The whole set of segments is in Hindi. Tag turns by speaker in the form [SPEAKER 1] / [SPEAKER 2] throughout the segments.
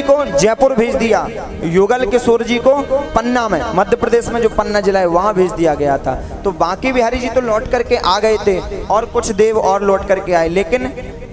[SPEAKER 1] को जयपुर भेज दिया, युगल किशोर जी को पन्ना में, मध्य प्रदेश में जो पन्ना जिला है वहां भेज दिया गया था। तो बांके बिहारी जी तो लौट करके आ गए थे और कुछ देव और लौट करके आए, लेकिन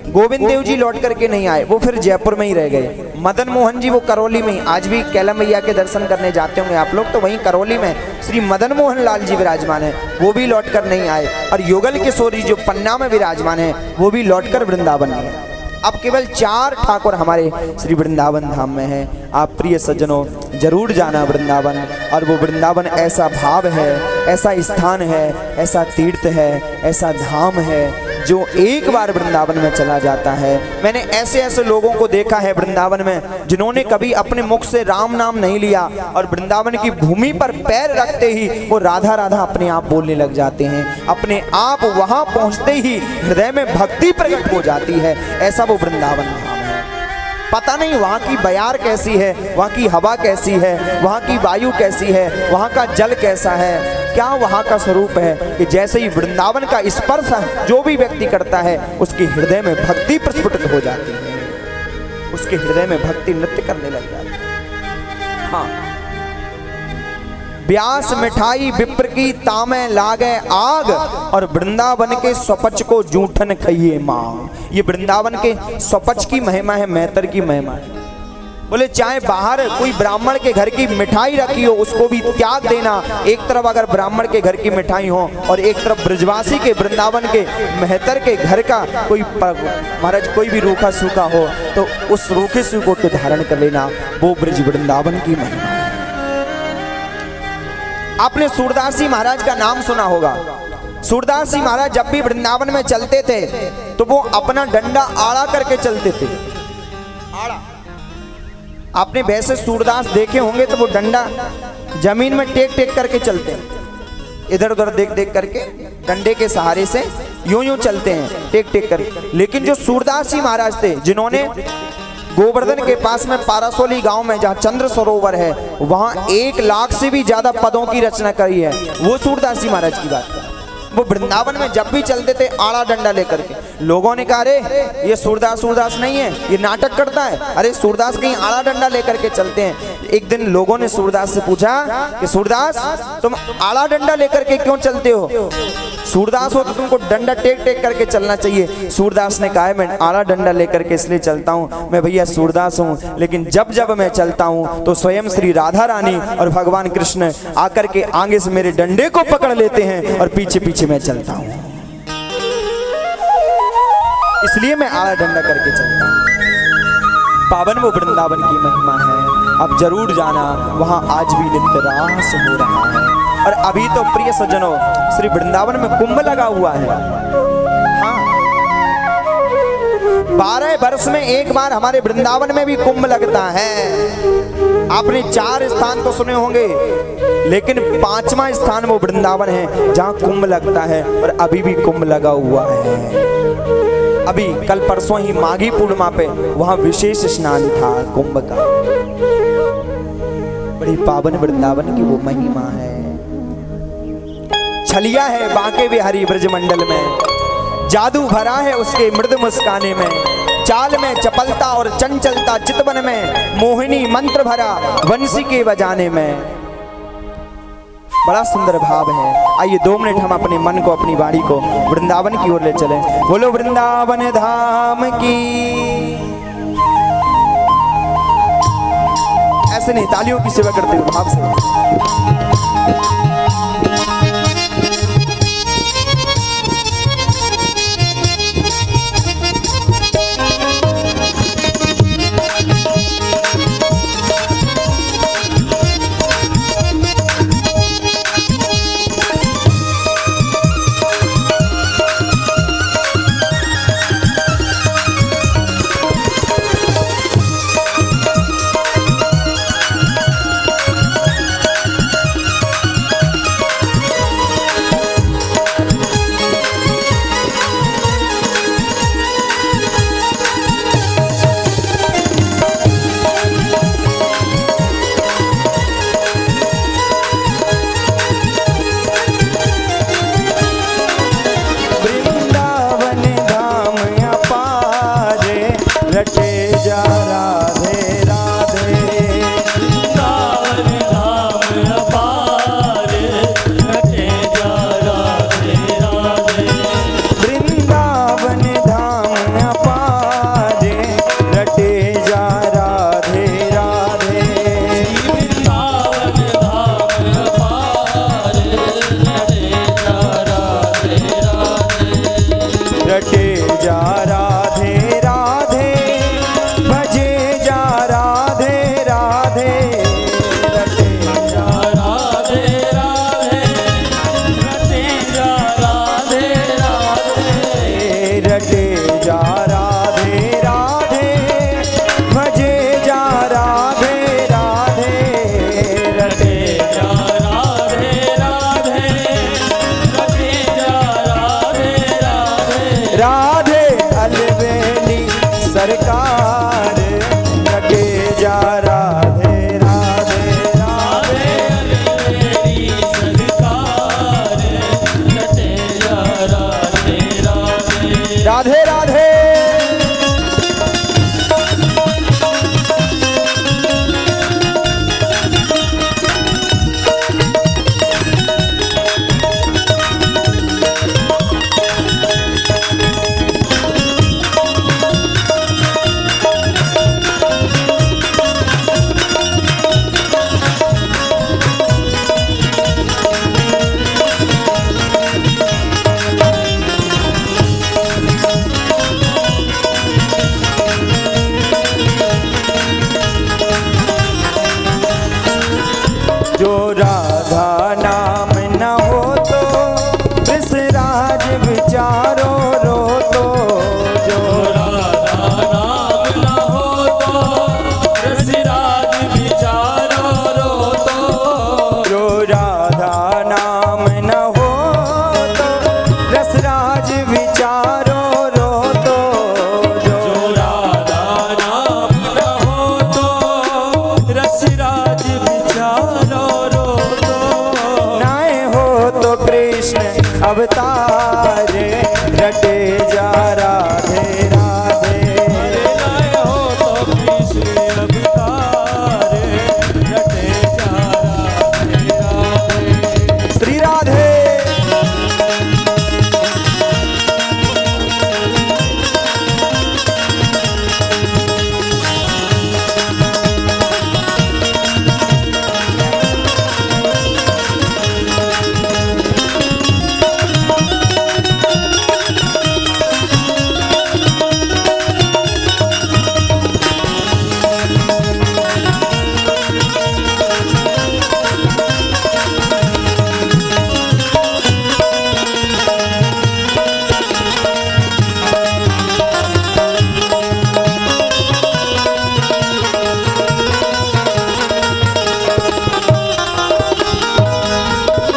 [SPEAKER 1] गोविंद देव जी लौट करके नहीं आए, वो फिर जयपुर में ही रह गए। मदन मोहन जी वो करौली में ही, आज भी कैला मैया के दर्शन करने जाते होंगे आप लोग, तो वहीं करौली में श्री मदन मोहन लाल जी विराजमान है, वो भी लौट कर नहीं आए। और युगल किशोरी जो पन्ना में विराजमान है वो भी लौट कर वृंदावन में है। अब केवल 4 ठाकुर हमारे श्री वृंदावन धाम में हैं। आप प्रिय सज्जनों जरूर जाना वृंदावन, और वो वृंदावन ऐसा भाव है, ऐसा स्थान है, ऐसा तीर्थ है, ऐसा धाम है जो एक बार वृंदावन में चला जाता है। मैंने ऐसे ऐसे लोगों को देखा है वृंदावन में जिन्होंने कभी अपने मुख से राम नाम नहीं लिया और वृंदावन की भूमि पर पैर रखते ही वो राधा राधा अपने आप बोलने लग जाते हैं, अपने आप वहां पहुंचते ही हृदय में भक्ति प्रकट हो जाती है। ऐसा वो वृंदावन धाम है। पता नहीं वहाँ की बयार कैसी है, वहाँ की हवा कैसी है, वहाँ की वायु कैसी है, वहाँ का जल कैसा है, क्या वहाँ का स्वरूप है कि जैसे ही वृंदावन का स्पर्श जो भी व्यक्ति करता है उसके हृदय में भक्ति प्रस्फुटित हो जाती है, उसके हृदय में भक्ति नृत्य करने लग जाती है। हाँ, व्यास मिठाई विप्र की तामे लागे आग, और वृंदावन के स्वपच को जूठन खाइए मांग। ये वृंदावन के स्वपच की महिमा है, मैतर की महिमा है। बोले चाहे बाहर कोई ब्राह्मण के घर की मिठाई रखी हो उसको भी त्याग देना। एक तरफ अगर ब्राह्मण के घर की मिठाई हो और एक तरफ ब्रजवासी के वृंदावन के मेहतर के घर का कोई महाराज कोई भी रूखा सूखा हो तो उस रूखे सूखे को धारण कर लेना, वो ब्रज वृंदावन की महिमा है। आपने सूरदास जी महाराज का नाम सुना होगा। सूरदास जी महाराज जब भी वृंदावन में चलते थे तो वो अपना डंडा आड़ा करके चलते थे। आड़ा, आपने वैसे सूरदास देखे होंगे तो वो डंडा जमीन में टेक टेक करके चलते हैं, इधर उधर देख देख करके डंडे के सहारे से यूं यूं चलते हैं टेक टेक करके। लेकिन जो सूरदास जी महाराज थे जिन्होंने गोवर्धन के पास में पारासोली गांव में जहाँ चंद्र सरोवर है वहां 1 लाख से भी ज्यादा पदों की रचना करी है, वो सूरदास जी महाराज की बात है। वो वृंदावन में जब भी चलते थे आड़ा डंडा लेकर के, लोगों ने कहा अरे ये सूरदास नहीं है, ये नाटक करता है। अरे सूरदास कहीं आड़ा डंडा लेकर के चलते हैं। एक दिन लोगों ने सूरदास से पूछा कि सूरदास तुम आड़ा डंडा लेकर के क्यों चलते हो? सूरदास हो तो तुमको डंडा टेक टेक करके चलना चाहिए। सूरदास ने कहा मैं आड़ा डंडा लेकर के इसलिए चलता हूँ, मैं भैया सूरदास हूँ, लेकिन जब जब मैं चलता हूँ तो स्वयं श्री राधा रानी और भगवान कृष्ण आकर के आगे से मेरे डंडे को पकड़ लेते हैं और पीछे पीछे मैं चलता हूँ, इसलिए मैं आड़ा डंडा करके चलता हूँ। पावन वो वृंदावन की महिमा है। अब जरूर जाना, वहां आज भी नित्य रास हो रहा है। और अभी तो प्रिय सज्जनों श्री वृंदावन में कुंभ लगा हुआ है। हाँ, 12 वर्ष में एक बार हमारे वृंदावन में भी कुंभ लगता है। आपने 4 स्थान तो सुने होंगे, लेकिन 5वां स्थान वो वृंदावन है जहां कुंभ लगता है, और अभी भी कुंभ लगा हुआ है। अभी कल परसों ही माघी पूर्णिमा पे वहां विशेष स्नान था कुंभ का। बड़ी पावन वृंदावन की वो महिमा है। छलिया है बांके बिहारी ब्रजमंडल में, जादू भरा है उसके मृदु मुस्काने में, चाल में चपलता और चंचलता चितवन में, मोहिनी मंत्र भरा वंशी के बजाने में। बड़ा सुंदर भाव है। आइए 2 मिनट हम अपने मन को, अपनी वाणी को वृंदावन की ओर ले चलें। बोलो वृंदावन धाम की। ऐसे नहीं, तालियों की सेवा करते हुए भाव से। राधा नाम न हो तो वृषराज विचारो रो तो, जो
[SPEAKER 2] राधा नाम न हो तो रसराज विचारो रो तो,
[SPEAKER 1] जो राधा नाम न हो तो रसराज विचारो रो तो,
[SPEAKER 2] जो राधा नाम न हो तो रसराज विचारो रो तो,
[SPEAKER 1] नाय हो तो कृष्ण अवतार रटे जा राधे राधे।
[SPEAKER 2] नाय हो तो कृष्ण अवतार रटे जा राधे राधे।
[SPEAKER 1] श्री राधे।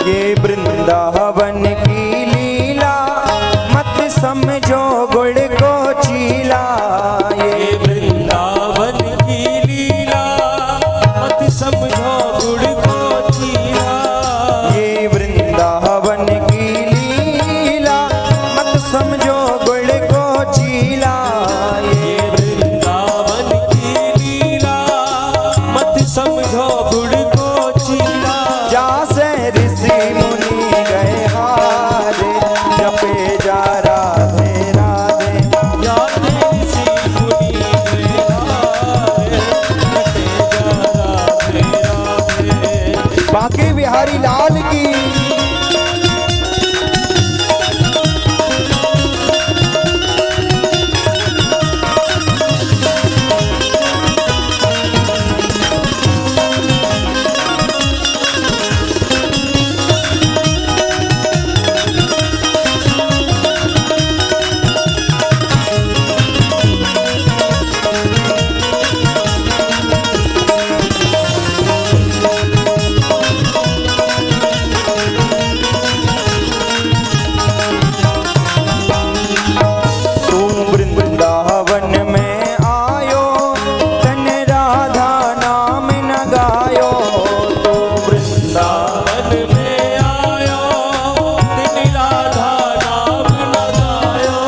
[SPEAKER 1] ये वृंदावन की लीला मत समझो गुड़ को चीला।
[SPEAKER 2] ये वृंदावन की लीला मत समझो गुड़ को चीला।
[SPEAKER 1] ये वृंदावन की लीला मत समझो गुड़ को चीला।
[SPEAKER 2] ये वृंदावन की लीला मत समझो गुड़ को चीला।
[SPEAKER 1] जासे ऋषि मुनि गए हारे जपे जा राधे राधे।
[SPEAKER 2] जाते ऋषि मुनि गए हारे, रटे जा राधे राधे।
[SPEAKER 1] बांके बिहारी लाल की। तुम वृंदावन में आयो तन राधा नाम न गायो। तुम
[SPEAKER 2] वृंदावन में आयो दिन राधा नाम न गायो।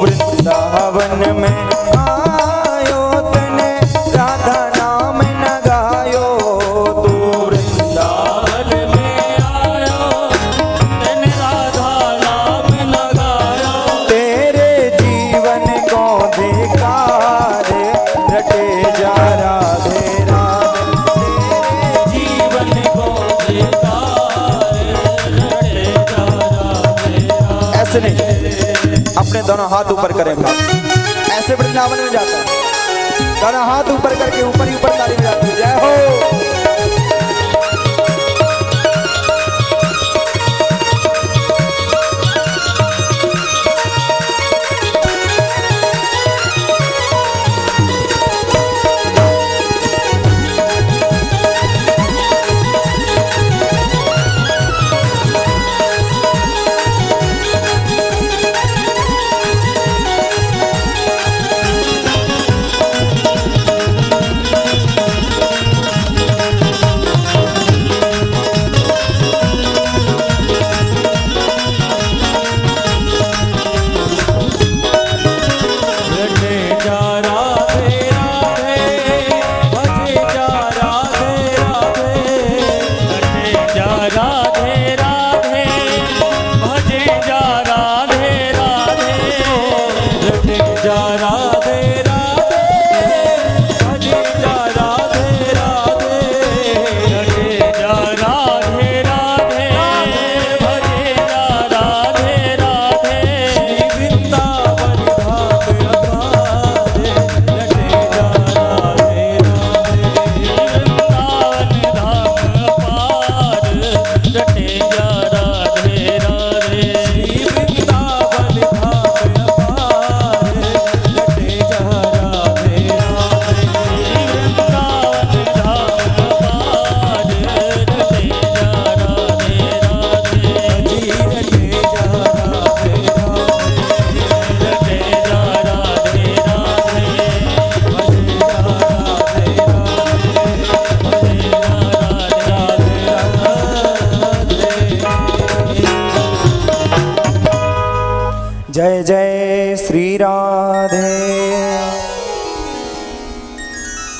[SPEAKER 1] वृंदावन में आयो तन राधा नाम न गायो। तू
[SPEAKER 2] वृंदावन में आयो दिन राधा नाम न गायो।
[SPEAKER 1] तेरे जीवन को देखा रे रटे जा राधे राधे।
[SPEAKER 2] जीवन को देता रटे जा राधे राधे।
[SPEAKER 1] ऐसे नहीं, अपने दोनों हाथ ऊपर करें बाप। ऐसे वृंदावन में जाता है, दोनों हाथ ऊपर करके ऊपर ही ऊपर ताली बजाते हैं। जय हो।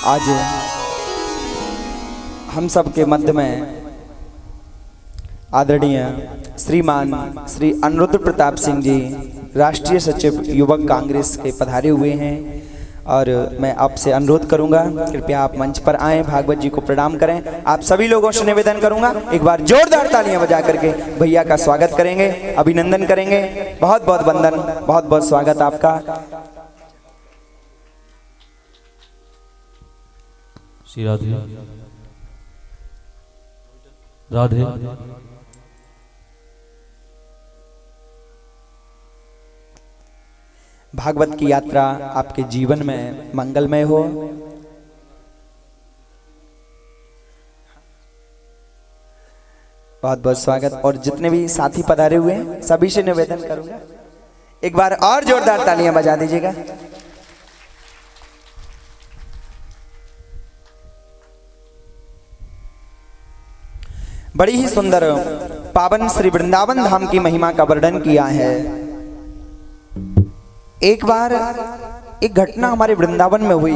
[SPEAKER 1] आज हम सब के मध्य में आदरणीय श्रीमान श्री अनुरुद्ध प्रताप सिंह जी राष्ट्रीय सचिव युवक कांग्रेस के पधारे हुए हैं और मैं आपसे अनुरोध करूंगा कृपया आप मंच पर आएं, भागवत जी को प्रणाम करें। आप सभी लोगों से निवेदन करूंगा एक बार जोरदार तालियां बजा करके भैया का स्वागत करेंगे, अभिनंदन करेंगे। बहुत बहुत वंदन, बहुत बहुत स्वागत आपका।
[SPEAKER 2] श्री राधे राधे।
[SPEAKER 1] भागवत की यात्रा आपके जीवन में मंगलमय हो। बहुत बहुत स्वागत। और जितने भी साथी पधारे हुए हैं सभी से निवेदन करूंगा एक बार और जोरदार तालियां बजा दीजिएगा। बड़ी ही सुंदर पावन श्री वृंदावन धाम की महिमा का वर्णन किया है। एक बार एक घटना हमारे वृंदावन में हुई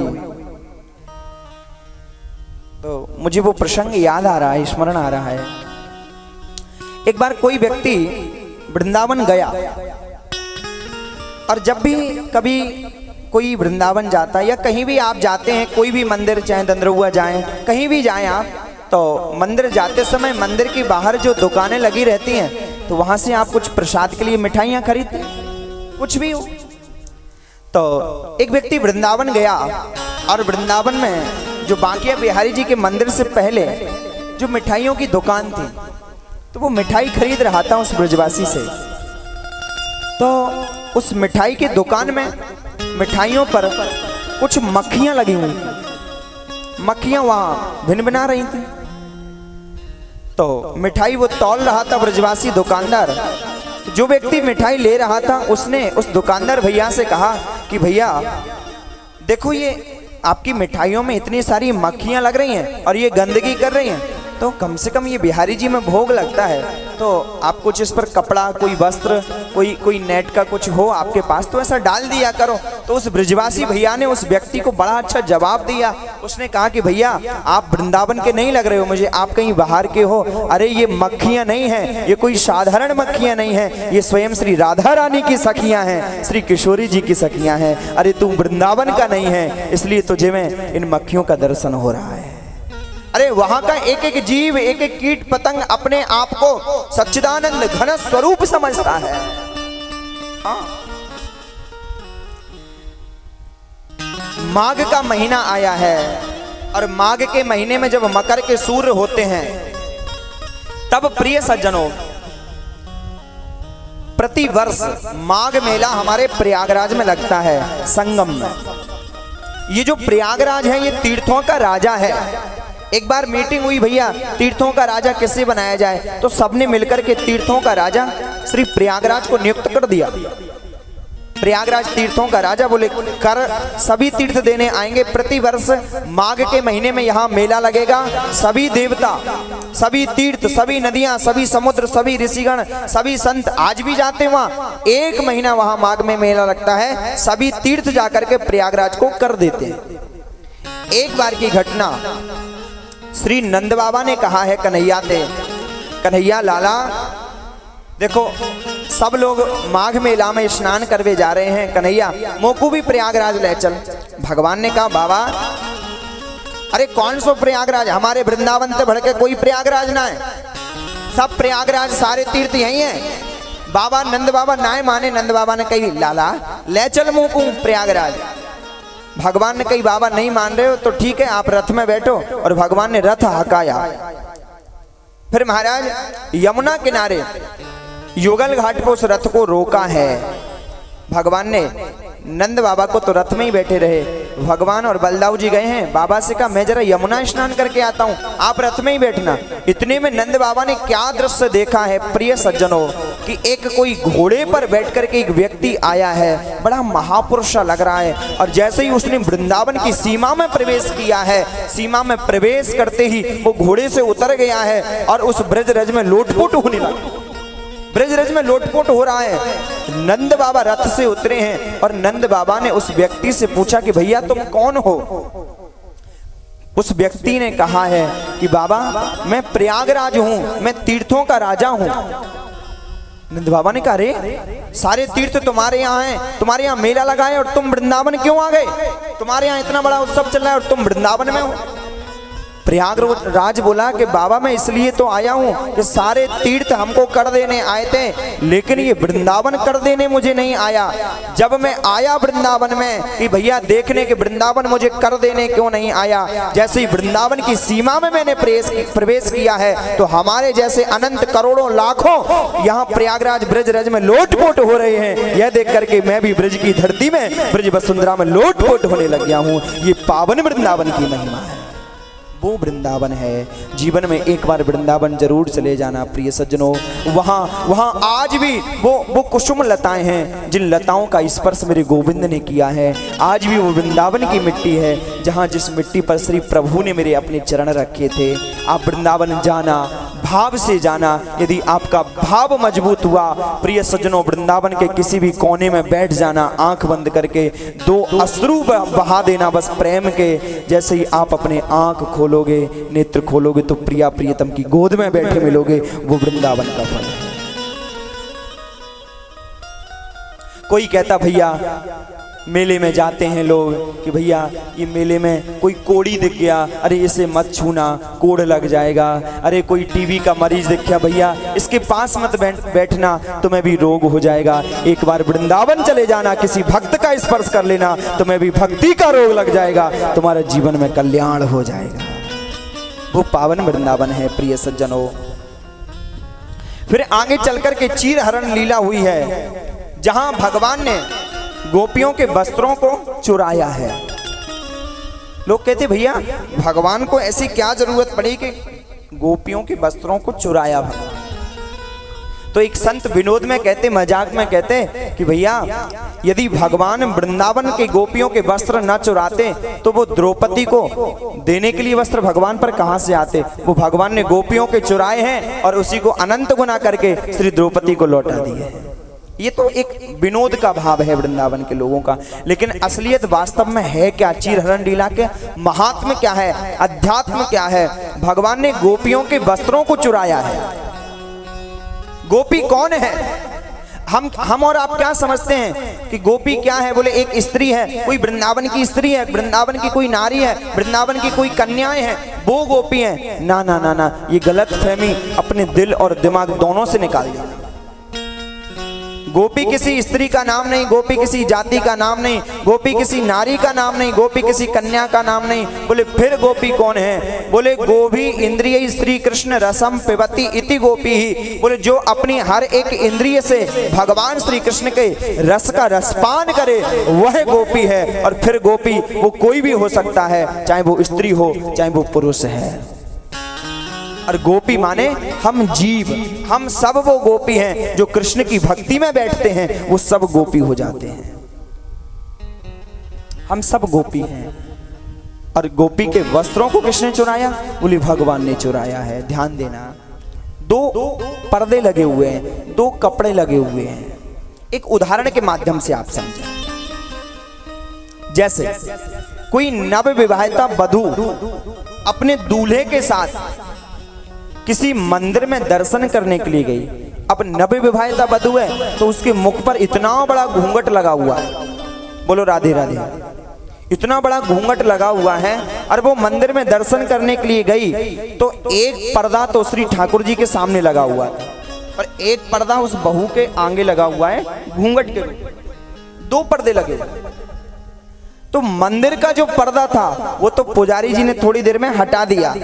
[SPEAKER 1] तो मुझे वो प्रसंग याद आ रहा है, स्मरण आ रहा है। एक बार कोई व्यक्ति वृंदावन गया और जब भी कभी कोई वृंदावन जाता है या कहीं भी आप जाते हैं, कोई भी मंदिर चाहे दंदरुआ जाएं, कहीं भी जाएं आप, तो मंदिर जाते समय मंदिर के बाहर जो दुकानें लगी रहती हैं तो वहां से आप कुछ प्रसाद के लिए मिठाइयां खरीदते, कुछ भी हो। तो एक व्यक्ति वृंदावन गया और वृंदावन में जो बांकिया बिहारी जी के मंदिर से पहले जो मिठाइयों की दुकान थी तो वो मिठाई खरीद रहा था उस ब्रजवासी से। तो उस मिठाई की दुकान में मिठाइयों पर कुछ मक्खियां लगी हुई, मक्खियां वहां भिनभिना रही थी। तो मिठाई वो तौल रहा था ब्रजवासी दुकानदार। जो व्यक्ति मिठाई ले रहा था उसने उस दुकानदार भैया से कहा कि भैया देखो ये आपकी मिठाइयों में इतनी सारी मक्खियां लग रही हैं और ये गंदगी कर रही हैं, तो कम से कम ये बिहारी जी में भोग लगता है, तो आप कुछ इस पर कपड़ा, कोई वस्त्र, कोई नेट का कुछ हो आपके पास तो ऐसा डाल दिया करो। तो उस ब्रजवासी भैया ने उस व्यक्ति को बड़ा अच्छा जवाब दिया। उसने कहा कि भैया आप वृंदावन के नहीं लग रहे हो मुझे, आप कहीं बाहर के हो। अरे ये मक्खियां नहीं हैं, ये कोई साधारण मक्खियां नहीं हैं, ये स्वयं श्री राधा रानी की सखियां हैं, श्री किशोरी जी की सखियां हैं। अरे तू वृंदावन का नहीं है इसलिए तुझे में इन मक्खियों का दर्शन हो रहा है। अरे वहां का एक एक जीव, एक एक कीट पतंग अपने आप को सच्चिदानंद घन स्वरूप समझता है। हाँ। माघ का महीना आया है और माघ के महीने में जब मकर के सूर्य होते हैं तब प्रिय सज्जनों प्रतिवर्ष माघ मेला हमारे प्रयागराज में लगता है, संगम में। ये जो प्रयागराज है ये तीर्थों का राजा है। एक बार मीटिंग हुई भैया तीर्थों का राजा किसे बनाया जाए, तो सबने मिलकर के तीर्थों का राजा श्री प्रयागराज को नियुक्त कर दिया। प्रयागराज तीर्थों का राजा बोले कर सभी तीर्थ देने आएंगे। प्रतिवर्ष माघ के महीने में यहाँ मेला लगेगा। सभी देवता, सभी तीर्थ, सभी नदियां, सभी समुद्र, सभी ऋषिगण, सभी संत आज भी जाते हैं वहाँ। एक महीना वहाँ माघ में मेला लगता है, सभी तीर्थ जाकर के प्रयागराज को कर देते हैं। एक बार की घटना, श्री नंद बाबा ने कहा है कन्हैया से, कन्हैया लाला देखो सब लोग माघ मेला में स्नान करवे जा रहे हैं, कन्हैया मोकू भी प्रयागराज ले चल। भगवान ने कहा बाबा अरे कौन सो प्रयागराज, हमारे वृंदावन से बढ़ के कोई प्रयागराज ना है, सब प्रयागराज सारे तीर्थ यही हैं। बाबा नंद बाबा ना माने, नंद बाबा ने कही लाला ले चल मोकू प्रयागराज। भगवान ने कही बाबा नहीं मान रहे हो तो ठीक है आप रथ में बैठो, और भगवान ने रथ हकाया। फिर महाराज यमुना किनारे युगल घाट पर उस रथ को रोका है। भगवान ने नंद बाबा को तो रथ में ही बैठे रहे, भगवान और बलदाऊ जी गए हैं। बाबा से कहा मैं जरा यमुना स्नान करके आता हूँ, आप रथ में ही बैठना। इतने में नंद बाबा ने क्या दृश्य देखा है प्रिय सज्जनों, कि एक कोई घोड़े पर बैठ करके एक व्यक्ति आया है, बड़ा महापुरुष लग रहा है। और जैसे ही उसने वृंदावन की सीमा में प्रवेश किया है, सीमा में प्रवेश करते ही वो घोड़े से उतर गया है और उस ब्रजरज में लोटपोट होने लगा। ब्रजरज में लोटपोट हो रहा है। नंद बाबा रथ से उतरे हैं और नंद बाबा ने उस व्यक्ति से पूछा कि भैया तुम कौन हो। उस व्यक्ति ने कहा है कि बाबा मैं प्रयागराज हूं, मैं तीर्थों का राजा हूं। नंद बाबा ने कहा अरे सारे तीर्थ तुम्हारे यहाँ हैं, तुम्हारे यहाँ मेला लगा है और तुम वृंदावन क्यों आ गए? तुम्हारे यहाँ इतना बड़ा उत्सव चल रहा है और तुम वृंदावन में हो। प्रयागराज बोला कि बाबा मैं इसलिए तो आया हूँ कि सारे तीर्थ हमको कर देने आए थे, लेकिन ये वृंदावन कर देने मुझे नहीं आया। जब मैं आया वृंदावन में कि भैया देखने के वृंदावन मुझे कर देने क्यों नहीं आया, जैसे ही वृंदावन की सीमा में मैंने प्रवेश किया है तो हमारे जैसे अनंत करोड़ों लाखों यहाँ प्रयागराज ब्रजरज में लोटपोट हो रहे हैं। यह देख करके मैं भी ब्रज की धरती में, ब्रज वसुंधरा में लोटपोट होने लग गया हूँ। ये पावन वृंदावन की महिमा है, वो वृंदावन है। जीवन में एक बार वृंदावन जरूर चले जाना प्रिय सज्जनों। वहाँ आज भी वो कुसुम लताएं हैं जिन लताओं का स्पर्श मेरे गोविंद ने किया है। आज भी वो वृंदावन की मिट्टी है जहाँ जिस मिट्टी पर श्री प्रभु ने मेरे अपने चरण रखे थे। आप वृंदावन जाना, भाव से जाना। यदि आपका भाव मजबूत हुआ प्रिय सज्जनों, वृंदावन के किसी भी कोने में बैठ जाना, आंख बंद करके 2 अश्रु बहा देना बस प्रेम के। जैसे ही आप अपने आंख खोलोगे, नेत्र खोलोगे तो प्रिया प्रियतम की गोद में बैठे मिलोगे। वो वृंदावन का फल है। कोई कहता भैया मेले में जाते हैं लोग कि भैया ये मेले में कोई कोड़ी दिख गया, अरे इसे मत छूना, कोड़ लग जाएगा। अरे कोई टीबी का मरीज दिख गया, भैया इसके पास मत बैठना, तुम्हें भी रोग हो जाएगा। एक बार वृंदावन चले जाना, किसी भक्त का स्पर्श कर लेना, तुम्हें भी भक्ति का रोग लग जाएगा, तुम्हारे जीवन में कल्याण हो जाएगा। वो पावन वृंदावन है प्रिय सज्जनों। फिर आगे चलकर के चीर हरण लीला हुई है जहां भगवान ने गोपियों के वस्त्रों को चुराया है। लोग कहते भैया भगवान को ऐसी क्या जरूरत पड़ी कि गोपियों के वस्त्रों को चुराया भगवान? तो एक संत विनोद में कहते, मजाक में कहते कि भैया यदि भगवान वृंदावन के गोपियों के वस्त्र न चुराते तो वो द्रौपदी को देने के लिए वस्त्र भगवान पर कहां से आते? वो भगवान ने गोपियों के चुराए हैं और उसी को अनंत गुना करके श्री द्रौपदी को लौटा दिए। ये तो एक विनोद का भाव है वृंदावन के लोगों का, लेकिन असलियत वास्तव में है क्या? चीर हरण लीला के महात्म्य क्या है, अध्यात्म क्या है? भगवान ने गोपियों के वस्त्रों को चुराया है। गोपी कौन है? हम और आप क्या समझते हैं कि गोपी क्या है? बोले एक स्त्री है, कोई वृंदावन की स्त्री है, वृंदावन की कोई नारी है, वृंदावन की कोई कन्याएं हैं, वो गोपी है। ना ना ना ना, ये गलत फहमी अपने दिल और दिमाग दोनों से निकाल दिया। गोपी किसी स्त्री का नाम नहीं, गोपी किसी जाति का नाम नहीं, गोपी किसी नारी का नाम नहीं, गोपी किसी कन्या का नाम नहीं। बोले फिर गोपी कौन है? बोले गोभी इंद्रिय श्री कृष्ण रसम पिबती इति गोपी ही। बोले जो अपनी हर एक इंद्रिय से भगवान श्री कृष्ण के रस का रसपान करे वह गोपी है। और फिर गोपी वो कोई भी हो सकता है, चाहे वो स्त्री हो चाहे वो पुरुष है। और गोपी माने हम जीव, हम सब वो गोपी हैं जो कृष्ण की भक्ति में बैठते हैं, वो सब गोपी हो जाते हैं। हम सब गोपी हैं। और गोपी के वस्त्रों को किसने चुराया? बोले भगवान ने चुराया है। ध्यान देना, 2 पर्दे लगे हुए हैं, 2 कपड़े लगे हुए हैं। एक उदाहरण के माध्यम से आप समझें। जैसे कोई नव विवाहिता वधू अपने दूल्हे के साथ किसी मंदिर में दर्शन करने के लिए गई। अब नव विवाहिता वधू है तो उसके मुख पर इतना बड़ा घूंघट लगा हुआ है, बोलो राधे राधे, इतना बड़ा घूंघट लगा हुआ है। और वो मंदिर में दर्शन करने के लिए गई तो एक पर्दा तो श्री ठाकुर जी के सामने लगा हुआ है और एक पर्दा उस बहू के आगे लगा हुआ है, घूंघट के 2 पर्दे लगे हुए। तो मंदिर का जो पर्दा था वो तो पुजारी जी ने थोड़ी देर में हटा दिया,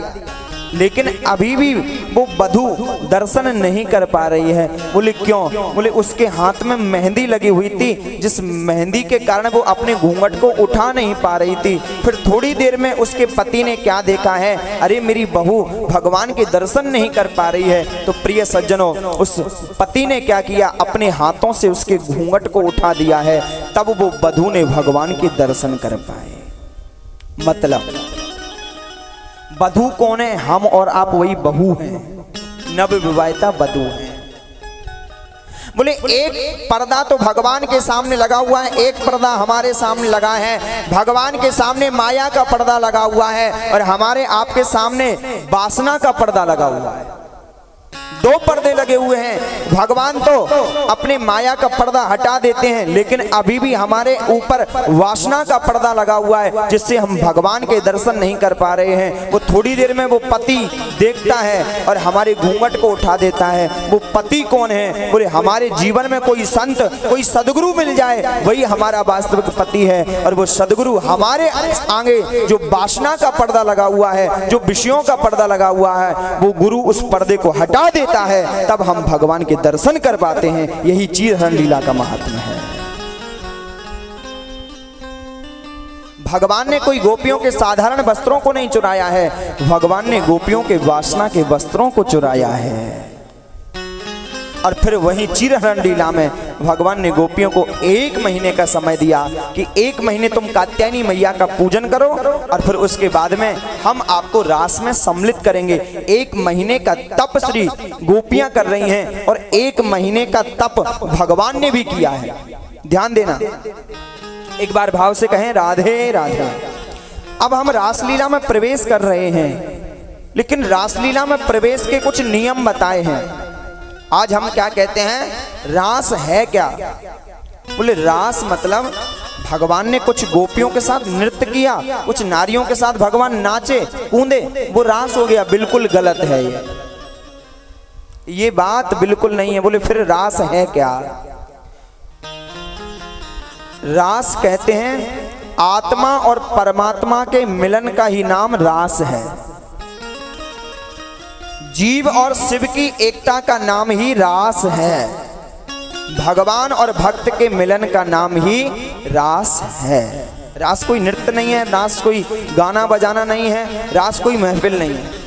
[SPEAKER 1] लेकिन अभी भी वो वधू दर्शन नहीं कर पा रही है। बोले क्यों? बोले उसके हाथ में मेहंदी लगी हुई थी, जिस मेहंदी के कारण वो अपने घूंघट को उठा नहीं पा रही थी। फिर थोड़ी देर में उसके पति ने क्या देखा है, अरे मेरी बहू भगवान के दर्शन नहीं कर पा रही है। तो प्रिय सज्जनों, उस पति ने क्या किया, अपने हाथों से उसके घूंघट को उठा दिया है, तब वो वधू ने भगवान के दर्शन कर पाए। मतलब वधू कौन है? हम और आप वही बहू हैं, नव विवाहिता वधू हैं। बोले एक पर्दा तो भगवान के सामने लगा हुआ है, एक पर्दा हमारे सामने लगा है। भगवान के सामने माया का पर्दा लगा हुआ है और हमारे आपके सामने वासना का पर्दा लगा हुआ है। दो पर्दे लगे हुए हैं। भगवान तो अपने माया का पर्दा हटा देते हैं, लेकिन अभी भी हमारे ऊपर वासना का पर्दा लगा हुआ है, जिससे हम भगवान के दर्शन नहीं कर पा रहे हैं। वो थोड़ी देर में वो पति देखता है और हमारे घूंघट को उठा देता है। वो पति कौन है? बोले हमारे जीवन में कोई संत, कोई सदगुरु मिल जाए, वही हमारा वास्तविक पति है। और वो सदगुरु हमारे आगे जो वासना का पर्दा लगा हुआ है, जो विषयों का पर्दा लगा हुआ है, वो गुरु उस पर्दे को हटा देता है, तब हम भगवान के दर्शन कर पाते हैं। यही चीरहरण लीला का महात्म्य है। भगवान ने कोई गोपियों के साधारण वस्त्रों को नहीं चुराया है, भगवान ने गोपियों के वासना के वस्त्रों को चुराया है। और फिर वही चीरहरण लीला में भगवान ने गोपियों को 1 महीने का समय दिया कि 1 महीने तुम कात्यायनी मैया का पूजन करो और फिर उसके बाद में हम आपको रास में सम्मिलित करेंगे। 1 महीने का तप श्री गोपियां कर रही हैं और 1 महीने का तप भगवान ने भी किया है। ध्यान देना, एक बार भाव से कहें राधे राधे। अब हम रासलीला में प्रवेश कर रहे हैं, लेकिन रासलीला में प्रवेश के कुछ नियम बताए हैं। आज हम क्या कहते हैं, रास है क्या? बोले रास मतलब भगवान ने कुछ गोपियों के साथ नृत्य किया, कुछ नारियों के साथ भगवान नाचे कूदे, वो रास हो गया। बिल्कुल गलत है ये बात बिल्कुल नहीं है। बोले फिर रास है क्या? रास कहते हैं आत्मा और परमात्मा के मिलन का ही नाम रास है। जीव और शिव की एकता का नाम ही रास है। भगवान और भक्त के मिलन का नाम ही रास है। रास कोई नृत्य नहीं है, रास कोई गाना बजाना नहीं है, रास कोई महफिल नहीं है।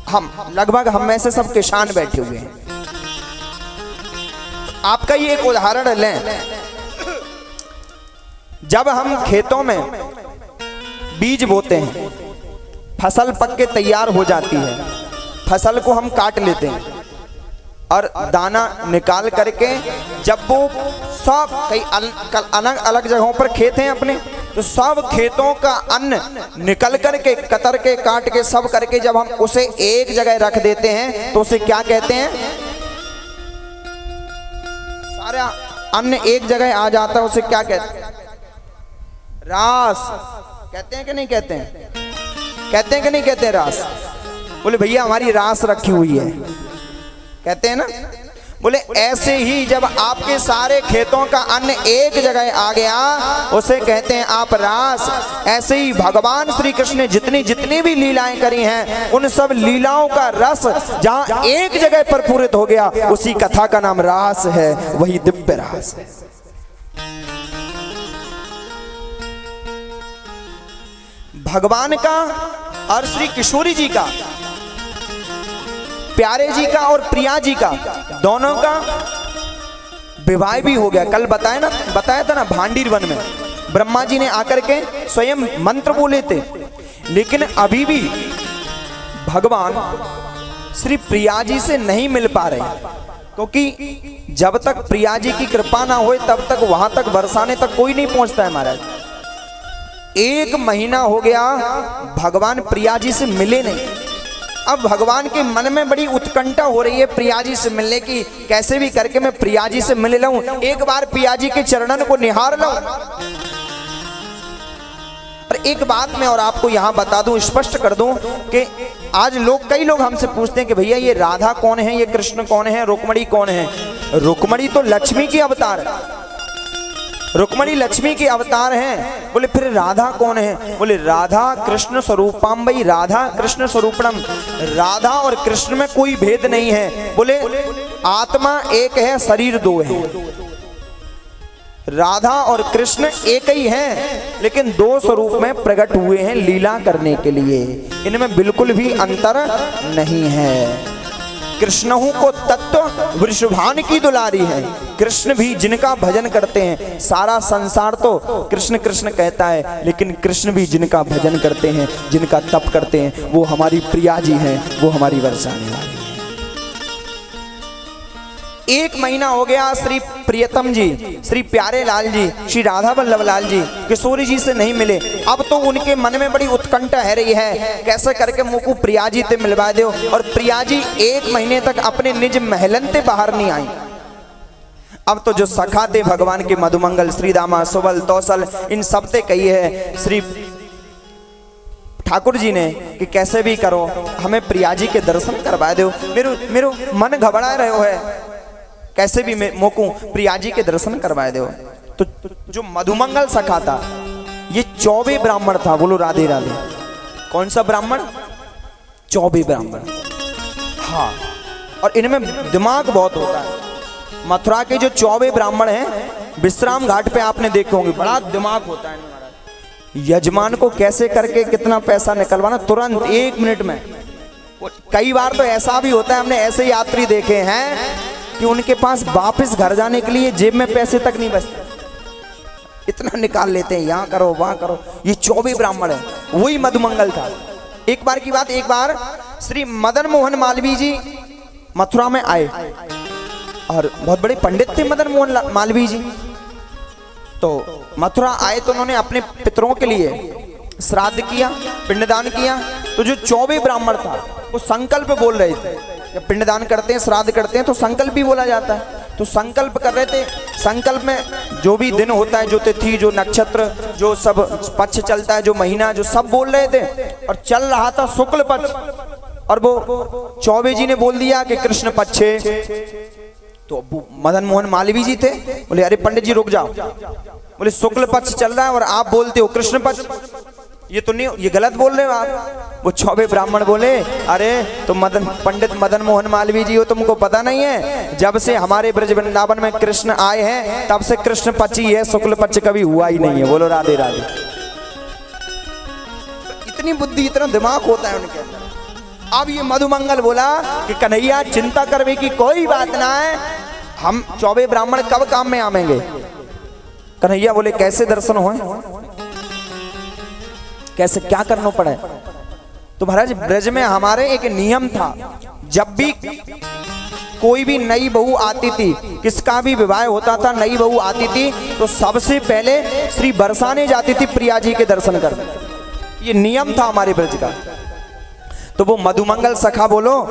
[SPEAKER 1] हम में से सब किसान बैठे हुए हैं। आपका ये एक उदाहरण लें, जब हम खेतों में बीज बोते हैं, फसल पक के तैयार हो जाती है, फसल को हम काट लेते हैं और दाना निकाल करके जब वो सब कई अलग अलग जगहों पर खेत हैं अपने, तो सब खेतों का अन्न निकल करके कतर के काट के सब करके जब हम उसे एक जगह रख देते हैं तो उसे क्या कहते हैं? सारा अन्न एक जगह आ जाता है, उसे क्या कहते हैं? रास कहते हैं कि नहीं कहते हैं? कहते हैं कि नहीं कहते हैं रास? बोले भैया हमारी रास रखी हुई है, कहते हैं ना। बोले ऐसे ही जब आपके सारे खेतों का अन्न एक जगह आ गया, उसे कहते हैं आप रास। ऐसे ही भगवान श्री कृष्ण ने जितनी भी लीलाएं करी हैं, उन सब लीलाओं का रस जहां एक जगह पर पूरित हो गया, उसी कथा का नाम रास है, वही दिव्य रास है। भगवान का और श्री किशोरी जी का, प्यारे जी का और प्रिया जी का, दोनों का विवाह भी हो गया। कल बताया था ना भांडीर वन में ब्रह्मा जी ने आकर के स्वयं मंत्र बोले थे, लेकिन अभी भी भगवान श्री प्रिया जी से नहीं मिल पा रहे, क्योंकि जब तक प्रिया जी की कृपा ना हो तब तक वहां तक बरसाने तक कोई नहीं पहुंचता है महाराज। 1 महीना हो गया भगवान प्रिया जी से मिले नहीं। अब भगवान के मन में बड़ी उत्कंठा हो रही है प्रिया जी से मिलने की, कैसे भी करके मैं प्रिया जी से मिल लूं, एक बार प्रिया जी के चरणन को निहार लूं। और एक बात मैं और आपको यहां बता दूं, स्पष्ट कर दूं कि आज कई लोग हमसे पूछते हैं कि भैया ये राधा कौन है, ये कृष्ण कौन है, रुक्मणी कौन है? रुक्मणी तो लक्ष्मी की अवतार है, रुक्मणी लक्ष्मी के अवतार हैं। बोले फिर राधा कौन है? बोले राधा कृष्ण स्वरूपम, भाई राधा कृष्ण स्वरूपम। राधा और कृष्ण में कोई भेद नहीं है। बोले आत्मा एक है, शरीर 2 है। राधा और कृष्ण एक ही हैं, लेकिन 2 स्वरूप में प्रकट हुए हैं लीला करने के लिए। इनमें बिल्कुल भी अंतर नहीं है। कृष्ण को तत्व वृषभान की दुलारी है। कृष्ण भी जिनका भजन करते हैं, सारा संसार तो कृष्ण कृष्ण कहता है, लेकिन कृष्ण भी जिनका भजन करते हैं, जिनका तप करते हैं, वो हमारी प्रिया जी हैं, वो हमारी वर्षाने वाली है। 1 महीना हो गया श्री प्रियतम जी, श्री प्यारे लाल जी, श्री राधा वल्लभ लाल जी किशोरी जी से नहीं मिले। अब तो उनके मन में बड़ी उत्कंठा है रही है, कैसे करके मुझको प्रिया जी से मिलवा दो। और प्रिया जी 1 महीने तक अपने निज महलन से बाहर नहीं आई। अब तो जो सखा थे भगवान के मधुमंगल, श्री दामा, सुबल, तौसल, इन सब से कही है श्री ठाकुर जी ने कि कैसे भी करो हमें प्रिया जी के दर्शन करवा दो। मेरो मन घबरा रहे हो है, कैसे भी मोकू प्रिया जी के दर्शन करवा दो। तो जो मधुमंगल सखा था ये 24 ब्राह्मण था। बोलो राधे राधे। कौन सा ब्राह्मण? 24 ब्राह्मण। हाँ, और इनमें दिमाग बहुत होता है। मथुरा के जो 24 ब्राह्मण हैं विश्राम घाट पे आपने देखे होंगे, बड़ा दिमाग होता है। यजमान को कैसे करके कितना पैसा निकलवाना तुरंत 1 मिनट में। कई बार तो ऐसा भी होता है, हमने ऐसे यात्री देखे हैं कि उनके पास वापस घर जाने के लिए जेब में पैसे तक नहीं बचते, इतना निकाल लेते हैं, यहाँ करो वहां करो। ये 24 ब्राह्मण है, वही मधुमंगल था। एक बार की बात, एक बार श्री मदन मोहन मालवीय जी मथुरा में आए और बहुत बड़े पंडित थे मदन मोहन मालवीय जी। तो मथुरा आए तो उन्होंने अपने पितरों के लिए श्राद्ध किया, पिंडदान किया। तो जो 24 ब्राह्मण था वो संकल्प बोल रहे थे। जब पिंडदान करते हैं, श्राद्ध करते हैं तो संकल्प भी बोला जाता है। तो संकल्प कर रहे थे। संकल्प में जो भी दिन होता है, जो तिथि, जो नक्षत्र, जो सब पक्ष चलता है, जो महीना, जो सब बोल रहे थे। और चल रहा था शुक्ल पक्ष, और वो 24 जी ने बोल दिया कि कृष्ण पक्ष। तो मदन मोहन मालवीय जी थे, बोले अरे पंडित जी रुक जाओ, बोले शुक्ल पक्ष चल रहा है और आप बोलते हो कृष्ण पक्ष, ये तो नहीं, ये गलत बोल रहे हो आप। वो 24 ब्राह्मण बोले अरे तो पंडित मदन मोहन मालवीय जी हो, तुमको पता नहीं है जब से हमारे ब्रज वृंदावन में कृष्ण आए हैं तब से कृष्ण पक्ष ही है, शुक्ल पक्ष कभी हुआ ही नहीं है। बोलो राधे राधे। इतनी बुद्धि, इतना दिमाग होता है उनके अंदर। अब ये मधुमंगल बोला कि कन्हैया चिंता करने की कोई बात ना है, हम 24 ब्राह्मण कब काम में आवेंगे। कन्हैया बोले कैसे दर्शन हो, कैसे क्या करना पड़े। तो महाराज ब्रज में हमारे एक नियम था, जब भी कोई भी नई बहू आती थी, किसका भी विवाह होता था, नई बहू आती थी तो सबसे पहले श्री बरसाने जाती थी प्रिया जी के दर्शन करने। ये नियम था हमारे ब्रज का। तो वो मधुमंगल सखा बोलो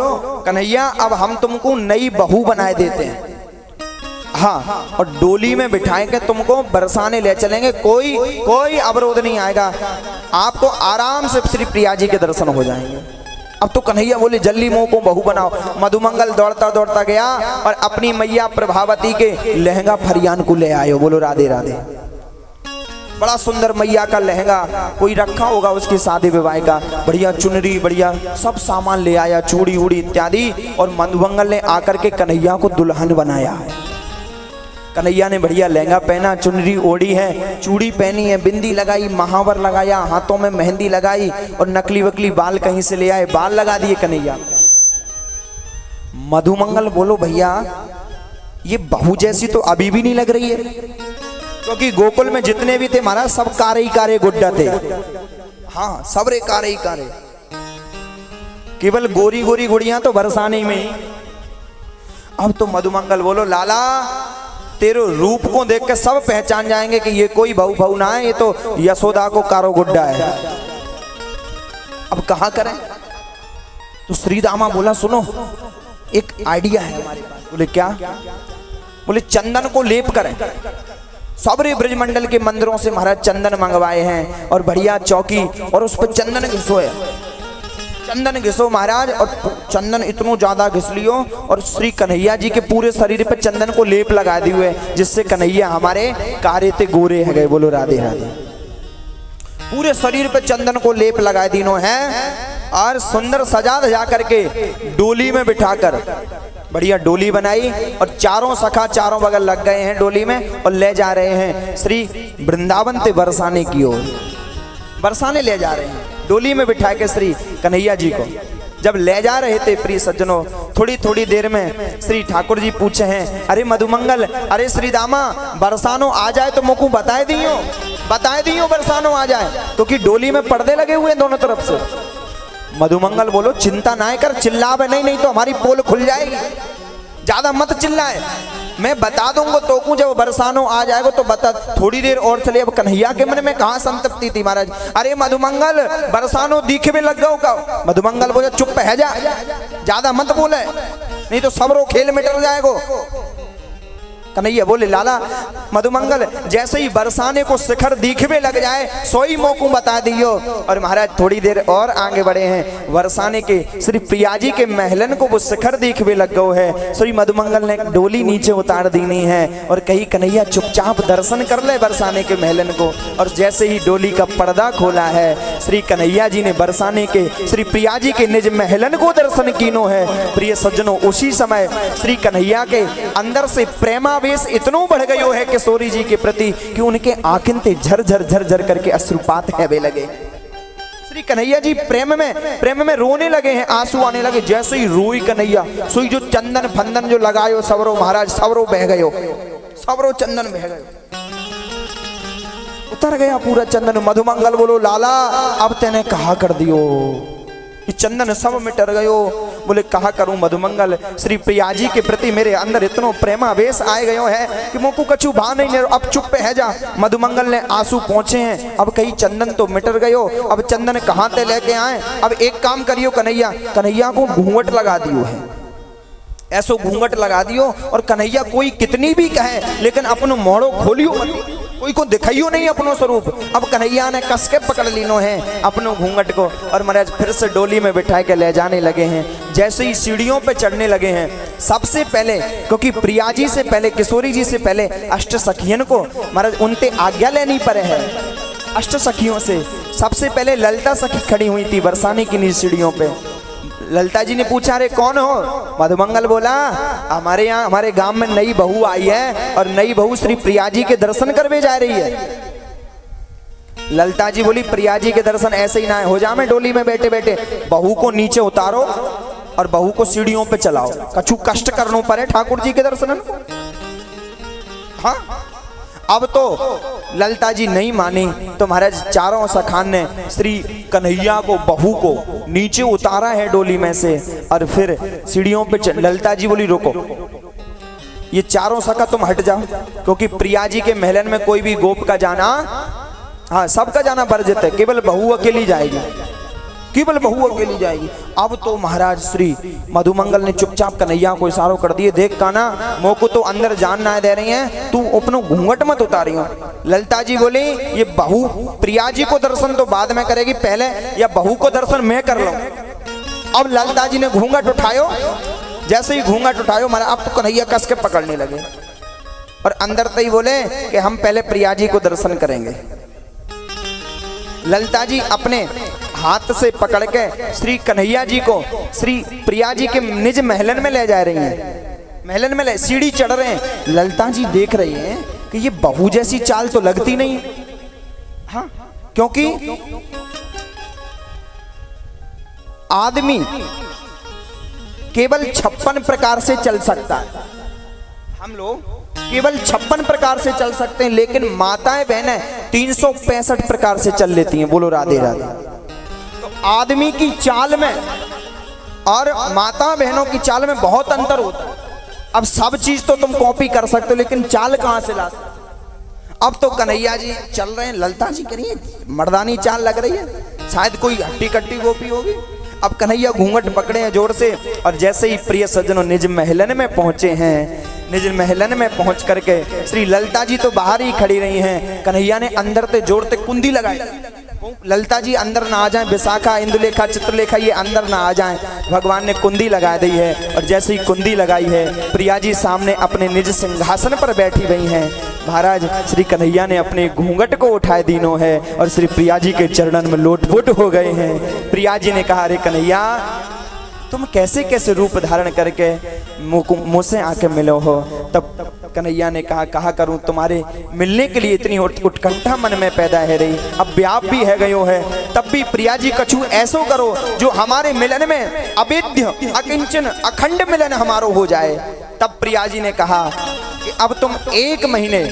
[SPEAKER 1] कन्हैया अब हम तुमको नई बहू बनाए देते हैं, हाँ, और डोली में बिठाए के तुमको बरसाने ले चलेंगे, कोई अवरोध नहीं आएगा, आपको आराम से श्री प्रिया जी के दर्शन हो जाएंगे। अब तो कन्हैया बोले जल्दी मुंह को बहू बनाओ। मधुमंगल दौड़ता दौड़ता गया और अपनी मैया प्रभावती के लहंगा फरियान को ले आयो। बोलो राधे राधे। बड़ा सुंदर मैया का लहंगा, कोई रखा होगा उसकी शादी विवाह का, बढ़िया चुनरी, बढ़िया सब सामान ले आया, चूड़ी उड़ी इत्यादि। और मधुमंगल ने आकर के कन्हैया को दुल्हन बनाया है। कन्हैया ने बढ़िया लहंगा पहना, चुनरी ओढ़ी है, चूड़ी पहनी है, बिंदी लगाई, महावर लगाया, हाथों में मेहंदी लगाई और नकली वकली बाल कहीं से ले आए, बाल लगा दिए कन्हैया। मधुमंगल बोलो भैया ये बहू जैसी तो अभी भी नहीं लग रही है, क्योंकि गोकुल में जितने भी थे महाराज सब कारे ही कारे गुड्डा थे। हाँ, सब रे कारे ही कारे, केवल गोरी गोरी गुड़ियां तो बरसाने में ही। अब तो मधुमंगल बोलो लाला तेरे रूप को देख के सब पहचान जाएंगे कि ये कोई बहू ना है, ये तो यशोदा को कारो गुड्डा है। अब कहाँ करें। तो श्री दामा बोला सुनो एक आइडिया है हमारे पास। बोले क्या? बोले चंदन को लेप करें। सबरे ब्रजमंडल के मंदिरों से महाराज चंदन मंगवाए हैं और बढ़िया चौकी और उस पर चंदन घिसोए, चंदन घिसो महाराज, और चंदन इतना ज्यादा घिस लियो और श्री कन्हैया जी के पूरे शरीर पे चंदन को लेप लगा दिए हुए, जिससे कन्हैया हमारे कारे ते गोरे है गए। बोलो राधे राधे। पूरे शरीर पे चंदन को लेप लगा दिनों है और सुंदर सजा धजा करके डोली में बिठाकर बढ़िया डोली बनाई और चारों सखा चारों बगल लग गए हैं डोली में और ले जा रहे हैं श्री वृंदावन ते बरसाने की ओर। बरसाने ले जा रहे हैं डोली में बिठा के श्री कन्हैया जी को। जब ले जा रहे थे प्रिय सज्जनों, थोड़ी थोड़ी देर में श्री ठाकुर जी पूछे हैं अरे मधुमंगल, अरे श्री दामा बरसानो आ जाए तो मुझको बताए दियो बरसानो आ जाए, क्योंकि डोली में पर्दे लगे हुए हैं दोनों तरफ से। मधुमंगल बोलो चिंता ना कर, चिल्ला नहीं तो हमारी पोल खुल जाएगी। ज्यादा मत चिल्लाए, मैं बता दूंगा तो जब बरसानो आ जाएगा तो बता, थोड़ी देर और चले। अब कन्हैया के मन में कहाँ संतप्ति थी महाराज। अरे मधुमंगल बरसानो दिखे में लग गयो का। मधुमंगल बोले चुप है जा, ज्यादा मत बोले नहीं तो सबरो खेल में डर जाएगो। कन्हैया बोले लाला मधुमंगल जैसे ही बरसाने को शिखर दिखने लग जाए सोई मोकू बता दियो। और महाराज थोड़ी देर और आगे बढ़े हैं, बरसाने के श्री प्रिया जी के महलन को वो शिखर दिखने लग गयो है। श्री मधुमंगल ने डोली नीचे उतार दीनी है और कही कन्हैया चुपचाप दर्शन कर ले बरसाने के महलन को। और जैसे ही डोली का पर्दा खोला है श्री कन्हैया जी ने बरसाने के श्री प्रिया जी के निज महलन को दर्शन कीनो है। प्रिय सज्जनों उसी समय श्री कन्हैया के अंदर से प्रेमा वेश इतनो बढ़ गयो है किशोरी जी के प्रति कि उनके आंखें ते झर झर करके अश्रुपात है लगे। श्री कन्हैया जी प्रेम में रोने लगे हैं, आंसू आने लगे। जैसे ही रोई कन्हैया सोई जो चंदन फंदन जो लगायो सबरो महाराज सबरो बह गयो, सबरो चंदन बह गयो, उतर गया पूरा चंदन। मधुमंगल बोलो लाला अब तेने कहा कर दियो, ये चंदन सब में टर गयो। बोले कहा करूं मधुमंगल, श्री प्रिया जी के प्रति मेरे अंदर इतनो प्रेमावेश आए गयो है कि मोकू कछु भा नहीं। अब चुप है जा। मधुमंगल ने आंसू पहुंचे हैं, अब कहीं चंदन तो मिटर गयो, अब चंदन कहाँ ते लेके आए। अब एक काम करियो कन्हैया को घूंघट लगा दियो है, ऐसो घूंघट लगा दियो। और कन्हैया कोई कितनी भी कहे लेकिन अपनो मोड़ो खोलियो, कोई को दिखाइयो नहीं अपनो स्वरूप। अब कन्हैया ने कस के पकड़ लीनो है अपनो घूंघट को और महाराज फिर से डोली में बिठा के ले जाने लगे हैं। जैसे ही सीढ़ियों पे चढ़ने लगे हैं सबसे पहले, क्योंकि प्रिया जी से पहले किशोरी जी से पहले अष्ट सखियन को महाराज उनते आज्ञा लेनी पड़े है। अष्ट सखियों से सबसे पहले ललिता सखी खड़ी हुई थी बरसाने की नीचे सीढ़ियों पे। ललिता जी ने पूछा अरे कौन हो। मधुमंगल बोला हमारे यहाँ हमारे गांव में नई बहू आई है और नई बहू श्री प्रिया जी के दर्शन करवे जा रही है। ललिता जी बोली प्रिया जी के दर्शन ऐसे ही ना हो जा, मैं डोली में बैठे बैठे बहू को नीचे उतारो और बहू को सीढ़ियों पे चलाओ, कछु कष्ट करनो पड़े ठाकुर जी के दर्शन। हाँ अब तो ललिता जी नहीं मानी तो महाराज चारों सखान ने श्री कन्हैया को बहू को नीचे उतारा है डोली में से और फिर सीढ़ियों पे। ललिता जी बोली रोको, ये चारों सखा तुम हट जाओ, क्योंकि प्रिया जी के महलन में कोई भी गोप का जाना, हाँ सबका जाना वर्जित है, केवल बहू अकेली जाएगी, केवल बहू अकेली जाएगी। अब तो महाराज श्री मधुमंगल ने चुपचाप कन्हैया को इशारों कर दिए, देख काना मोको तो अंदर जान ना दे रही है, तू अपनो घूंघट मत उतारी हो। ललिता जी बोली ये बहू प्रिया जी को दर्शन तो बाद में करेगी, पहले या बहू को दर्शन मैं कर लूं। अब ललिता जी ने घूंघट उठायो, जैसे ही घूंघट उठायो मारा अब तो कन्हैया कस के पकड़ने लगे और अंदर तई बोले कि हम पहले प्रिया जी को दर्शन करेंगे। ललिता जी अपने हाथ से पकड़ के श्री कन्हैया जी को श्री प्रिया जी के निज महलन में ले जा रही हैं। महलन में सीढ़ी चढ़ रहे हैं, ललिता जी देख रही हैं कि ये बहू जैसी चाल तो लगती नहीं। हाँ क्योंकि आदमी केवल 56 प्रकार से चल सकता है, हम लोग केवल 56 प्रकार से चल सकते हैं, लेकिन माताएं बहनें 365 प्रकार से चल लेती हैं। बोलो राधे राधे। तो आदमी की चाल में और माता बहनों की चाल में बहुत अंतर होता है। अब सब चीज तो तुम कॉपी कर सकते हो लेकिन चाल कहां से ला सकते। अब तो कन्हैया जी चल रहे हैं, ललिता जी करिए मर्दानी चाल लग रही है, शायद कोई हट्टी कट्टी गोपी होगी। अब कन्हैया घूंघट पकड़े हैं जोर से और जैसे ही प्रिय सज्जनों निज महलन में पहुंचे हैं, निज महलन में पहुंच करके श्री ललिता जी तो बाहर ही खड़ी रही हैं, कन्हैया ने अंदर से जोर से कुंडी लगाई। ललिता जी अंदर ना आ जाएं, विशाखा इंदुलेखा चित्रलेखा ये अंदर ना आ जाएं, भगवान ने कुंडी लगा दी है। और जैसे ही कुंडी लगाई है प्रिया जी सामने अपने निज सिंहासन पर बैठी हुई हैं। महाराज श्री कन्हैया ने अपने घूंघट को उठाए दीनो है और श्री प्रिया जी के चरणन में लोटपोट हो गए हैं। प्रिया जी ने कहा अरे कन्हैया तुम कैसे कैसे रूप धारण करके मुझसे आके मिलो हो। तब कन्हैया ने कहा करूं तुम्हारे मिलने के लिए इतनी उत्कंठा मन में पैदा है रही, अब ब्याह भी है गयो है, तब भी प्रिया जी कछु ऐसो करो जो हमारे मिलन में अवेद्य अकिंचन अखंड मिलन हमारो हो जाए। तब प्रिया जी ने कहा कि अब तुम 1 महीने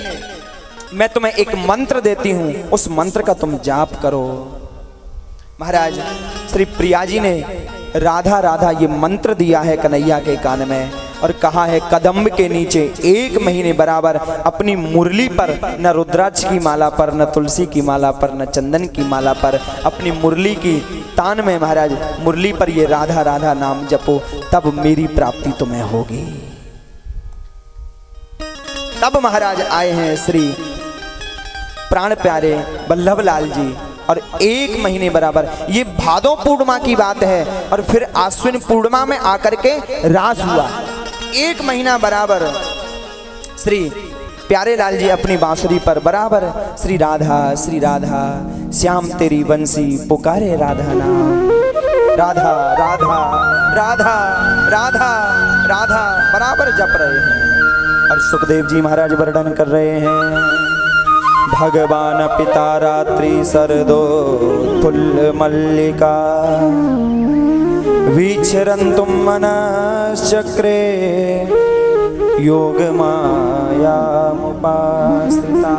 [SPEAKER 1] मैं तुम्हें एक मंत्र देती हूं, उस मंत्र का तुम जाप करो। महाराज श्री प्रिया जी ने राधा राधा ये मंत्र दिया है कन्हैया के कान में और कहा है कदम्ब के नीचे 1 महीने बराबर अपनी मुरली पर, न रुद्राक्ष की माला पर, न तुलसी की माला पर, न चंदन की माला पर, अपनी मुरली की तान में महाराज मुरली पर ये राधा राधा नाम जपो, तब मेरी प्राप्ति तुम्हें होगी। तब महाराज आए हैं श्री प्राण प्यारे वल्लभ लाल जी, और 1 महीने बराबर, ये भादो पूर्णिमा की बात है, और फिर आश्विन पूर्णिमा में आकर के रास हुआ। 1 महीना बराबर श्री प्यारे लाल जी अपनी बांसुरी पर बराबर श्री राधा श्याम तेरी बंसी पुकारे राधा नाम, राधा राधा राधा राधा राधा बराबर जप रहे हैं। और सुखदेव जी महाराज वर्णन कर रहे हैं, भगवान पिता रात्रि सरदो फुल्ल मल्लिका विचरन्तुम मनश्चक्रे योग माया मुपाश्रिता।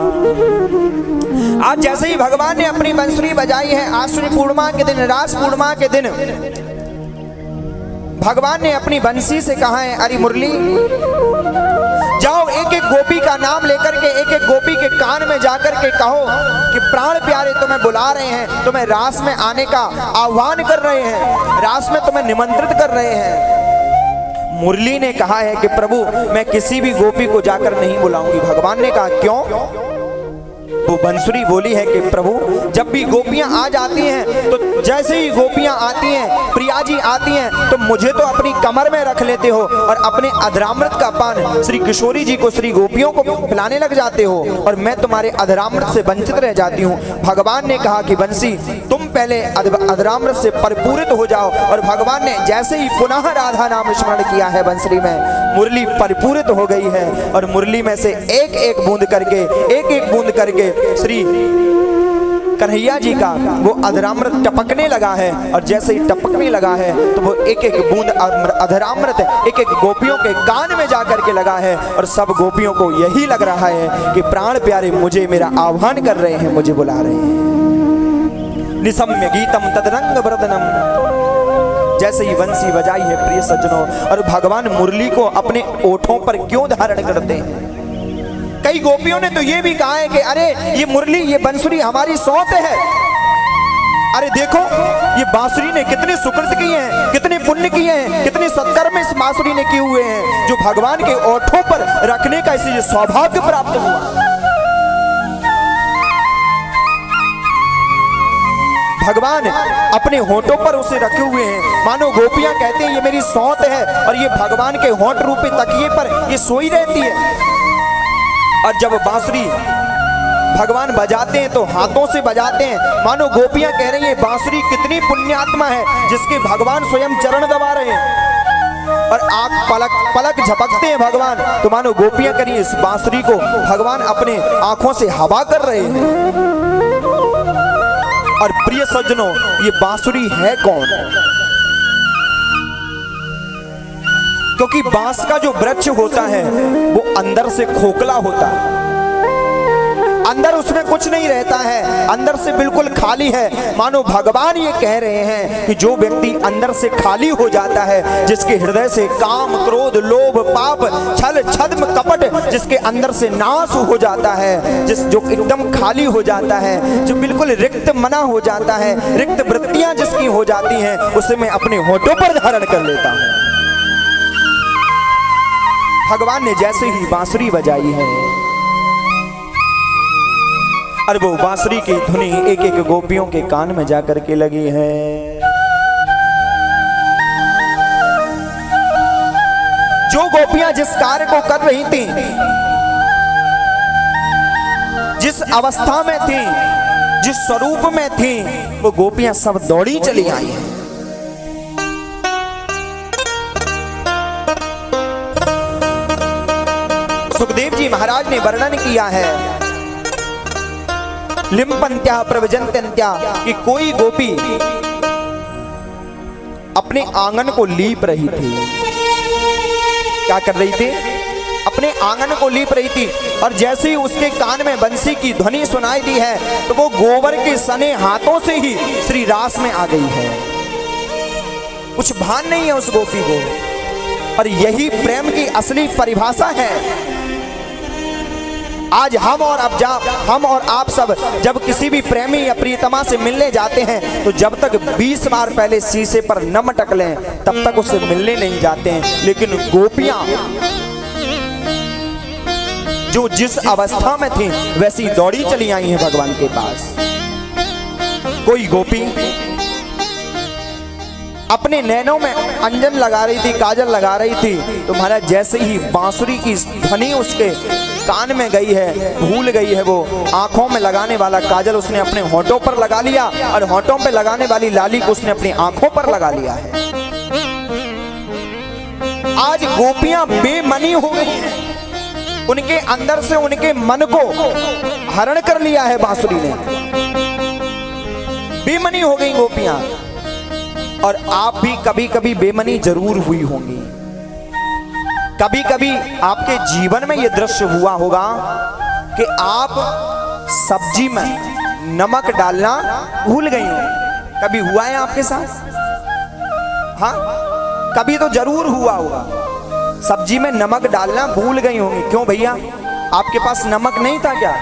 [SPEAKER 1] आज जैसे ही भगवान ने अपनी बंसुरी बजाई है, आश्विन पूर्णिमा के दिन, रास पूर्णिमा के दिन, भगवान ने अपनी बंसी से कहा है, अरे मुरली जाओ, एक एक गोपी का नाम लेकर के एक एक गोपी के कान में जाकर के कहो कि प्राण प्यारे तुम्हें बुला रहे हैं, तुम्हें रास में आने का आह्वान कर रहे हैं, रास में तुम्हें निमंत्रित कर रहे हैं। मुरली ने कहा है कि प्रभु मैं किसी भी गोपी को जाकर नहीं बुलाऊंगी। भगवान ने कहा क्यों? वो बंसुरी बोली है कि प्रभु जब भी गोपियां आ जाती हैं, तो जैसे ही गोपियां आती हैं, प्रिया जी आती हैं, तो मुझे तो अपनी कमर में रख लेते हो और अपने अधरामृत का पान श्री किशोरी जी को, श्री गोपियों को पिलाने लग जाते हो, और मैं तुम्हारे अधरामृत से वंचित रह जाती हूँ। भगवान ने कहा कि बंसी तुम पहले अधरामृत से परिपूरित हो जाओ, और भगवान ने जैसे ही पुनः राधा नाम स्मरण किया है बंसुरी में, मुरली परिपूरित हो गई है, और मुरली में से एक एक बूंद करके श्री कन्हैया जी का वो अधरामृत टपकने लगा है, और जैसे ही टपकने लगा है तो वो एक एक बूंद अधरामृत एक एक गोपियों के कान में जाकर के लगा है, और सब गोपियों को यही लग रहा है कि प्राण प्यारे मुझे मेरा आह्वान कर रहे हैं, मुझे बुला रहे हैं। निसम्य गीतम तदरंग वर्धनम, जैसे ही बंसी बजाई है प्रिय सज्जनों, और भगवान मुरली को अपने ओठों पर क्यों धारण करते हैं? कई गोपियों ने तो ये भी कहा है कि अरे ये मुरली, ये बंसुरी हमारी सौत है। अरे देखो ये बांसुरी ने कितने सुकृत किए हैं, कितने पुण्य किए हैं, कितने सत्कर्म इस बांसुरी ने किए हुए हैं, जो भगवान के ओठों पर रखने का इसे सौभाग्य प्राप्त हुआ। भगवान अपने होठों पर उसे रखे हुए हैं, मानो गोपियां कहते हैं ये मेरी सौत है, और ये भगवान के होठ रूपी तकिए पर ये सोई रहती है। और जब बांसुरी भगवान बजाते हैं तो हाथों से बजाते हैं, मानो गोपियां कह रही हैं बांसुरी कितनी पुण्यात्मा है जिसके भगवान स्वयं चरण दबा रहे हैं। और आंख पलक झपकते हैं भगवान, तो मानो गोपियां कह रही हैं इस बांसुरी को भगवान अपने आंखों से हवा कर रहे हैं। और प्रिय सज्जनों, ये बांसुरी है कौन? क्योंकि बांस का जो वृक्ष होता है वो अंदर से खोखला होता है, अंदर उसमें कुछ नहीं रहता है, अंदर से बिल्कुल खाली है। मानो भगवान ये कह रहे हैं कि जो व्यक्ति अंदर से खाली हो जाता है, जिसके हृदय से काम, क्रोध, लोभ, पाप, छल, छद्म, कपट जिसके अंदर से नाश हो जाता है, जो एकदम खाली हो जाता है, जो बिल्कुल रिक्त मना हो जाता है, रिक्त वृत्तियां जिसकी हो जाती हैं, उसे मैं अपने होठों पर धारण कर लेता हूं। भगवान ने जैसे ही बांसुरी बजाई है, और वो बांसुरी की धुनी एक एक गोपियों के कान में जाकर के लगी है। जो गोपियां जिस कार्य को कर रही थी, जिस अवस्था में थी, जिस स्वरूप में थी, वो गोपियां सब दौड़ी चली आई हैं। सुखदेव जी महाराज ने वर्णन किया है, लिम्पन्त्या प्रवजन्त्या, कि कोई गोपी अपने आंगन को लीप रही थी। क्या कर रही थी? अपने आंगन को लीप रही थी, और जैसे ही उसके कान में बंसी की ध्वनि सुनाई दी है, तो वो गोबर के सने हाथों से ही श्री रास में आ गई है। कुछ भान नहीं है उस गोपी को। और यही प्रेम की असली परिभाषा है। आज हम और आप सब जब किसी भी प्रेमी या प्रियतमा से मिलने जाते हैं तो जब तक 20 बार पहले शीशे पर न मटक लें तब तक उससे मिलने नहीं जाते हैं। लेकिन गोपियां जो जिस अवस्था में थी वैसी दौड़ी चली आई हैं भगवान के पास। कोई गोपी अपने नैनों में अंजन लगा रही थी, काजल लगा रही थी, तो महाराज जैसे ही बांसुरी की ध्वनि उसके कान में गई है, भूल गई है वो आंखों में लगाने वाला काजल उसने अपने होठों पर लगा लिया और होठों पे लगाने वाली लाली को उसने अपनी आंखों पर लगा लिया है। आज गोपियां बेमनी हो गई हैं, उनके अंदर से उनके मन को हरण कर लिया है बांसुरी ने, बेमनी हो गई गोपियां। और आप भी कभी कभी बेमनी जरूर हुई होंगी। कभी कभी आपके जीवन में यह दृश्य हुआ होगा कि आप सब्जी में नमक डालना भूल गई हो। कभी हुआ है आपके साथ? हाँ, कभी तो जरूर हुआ होगा। सब्जी में नमक डालना भूल गई होंगी। क्यों भैया, आपके पास नमक नहीं था क्या?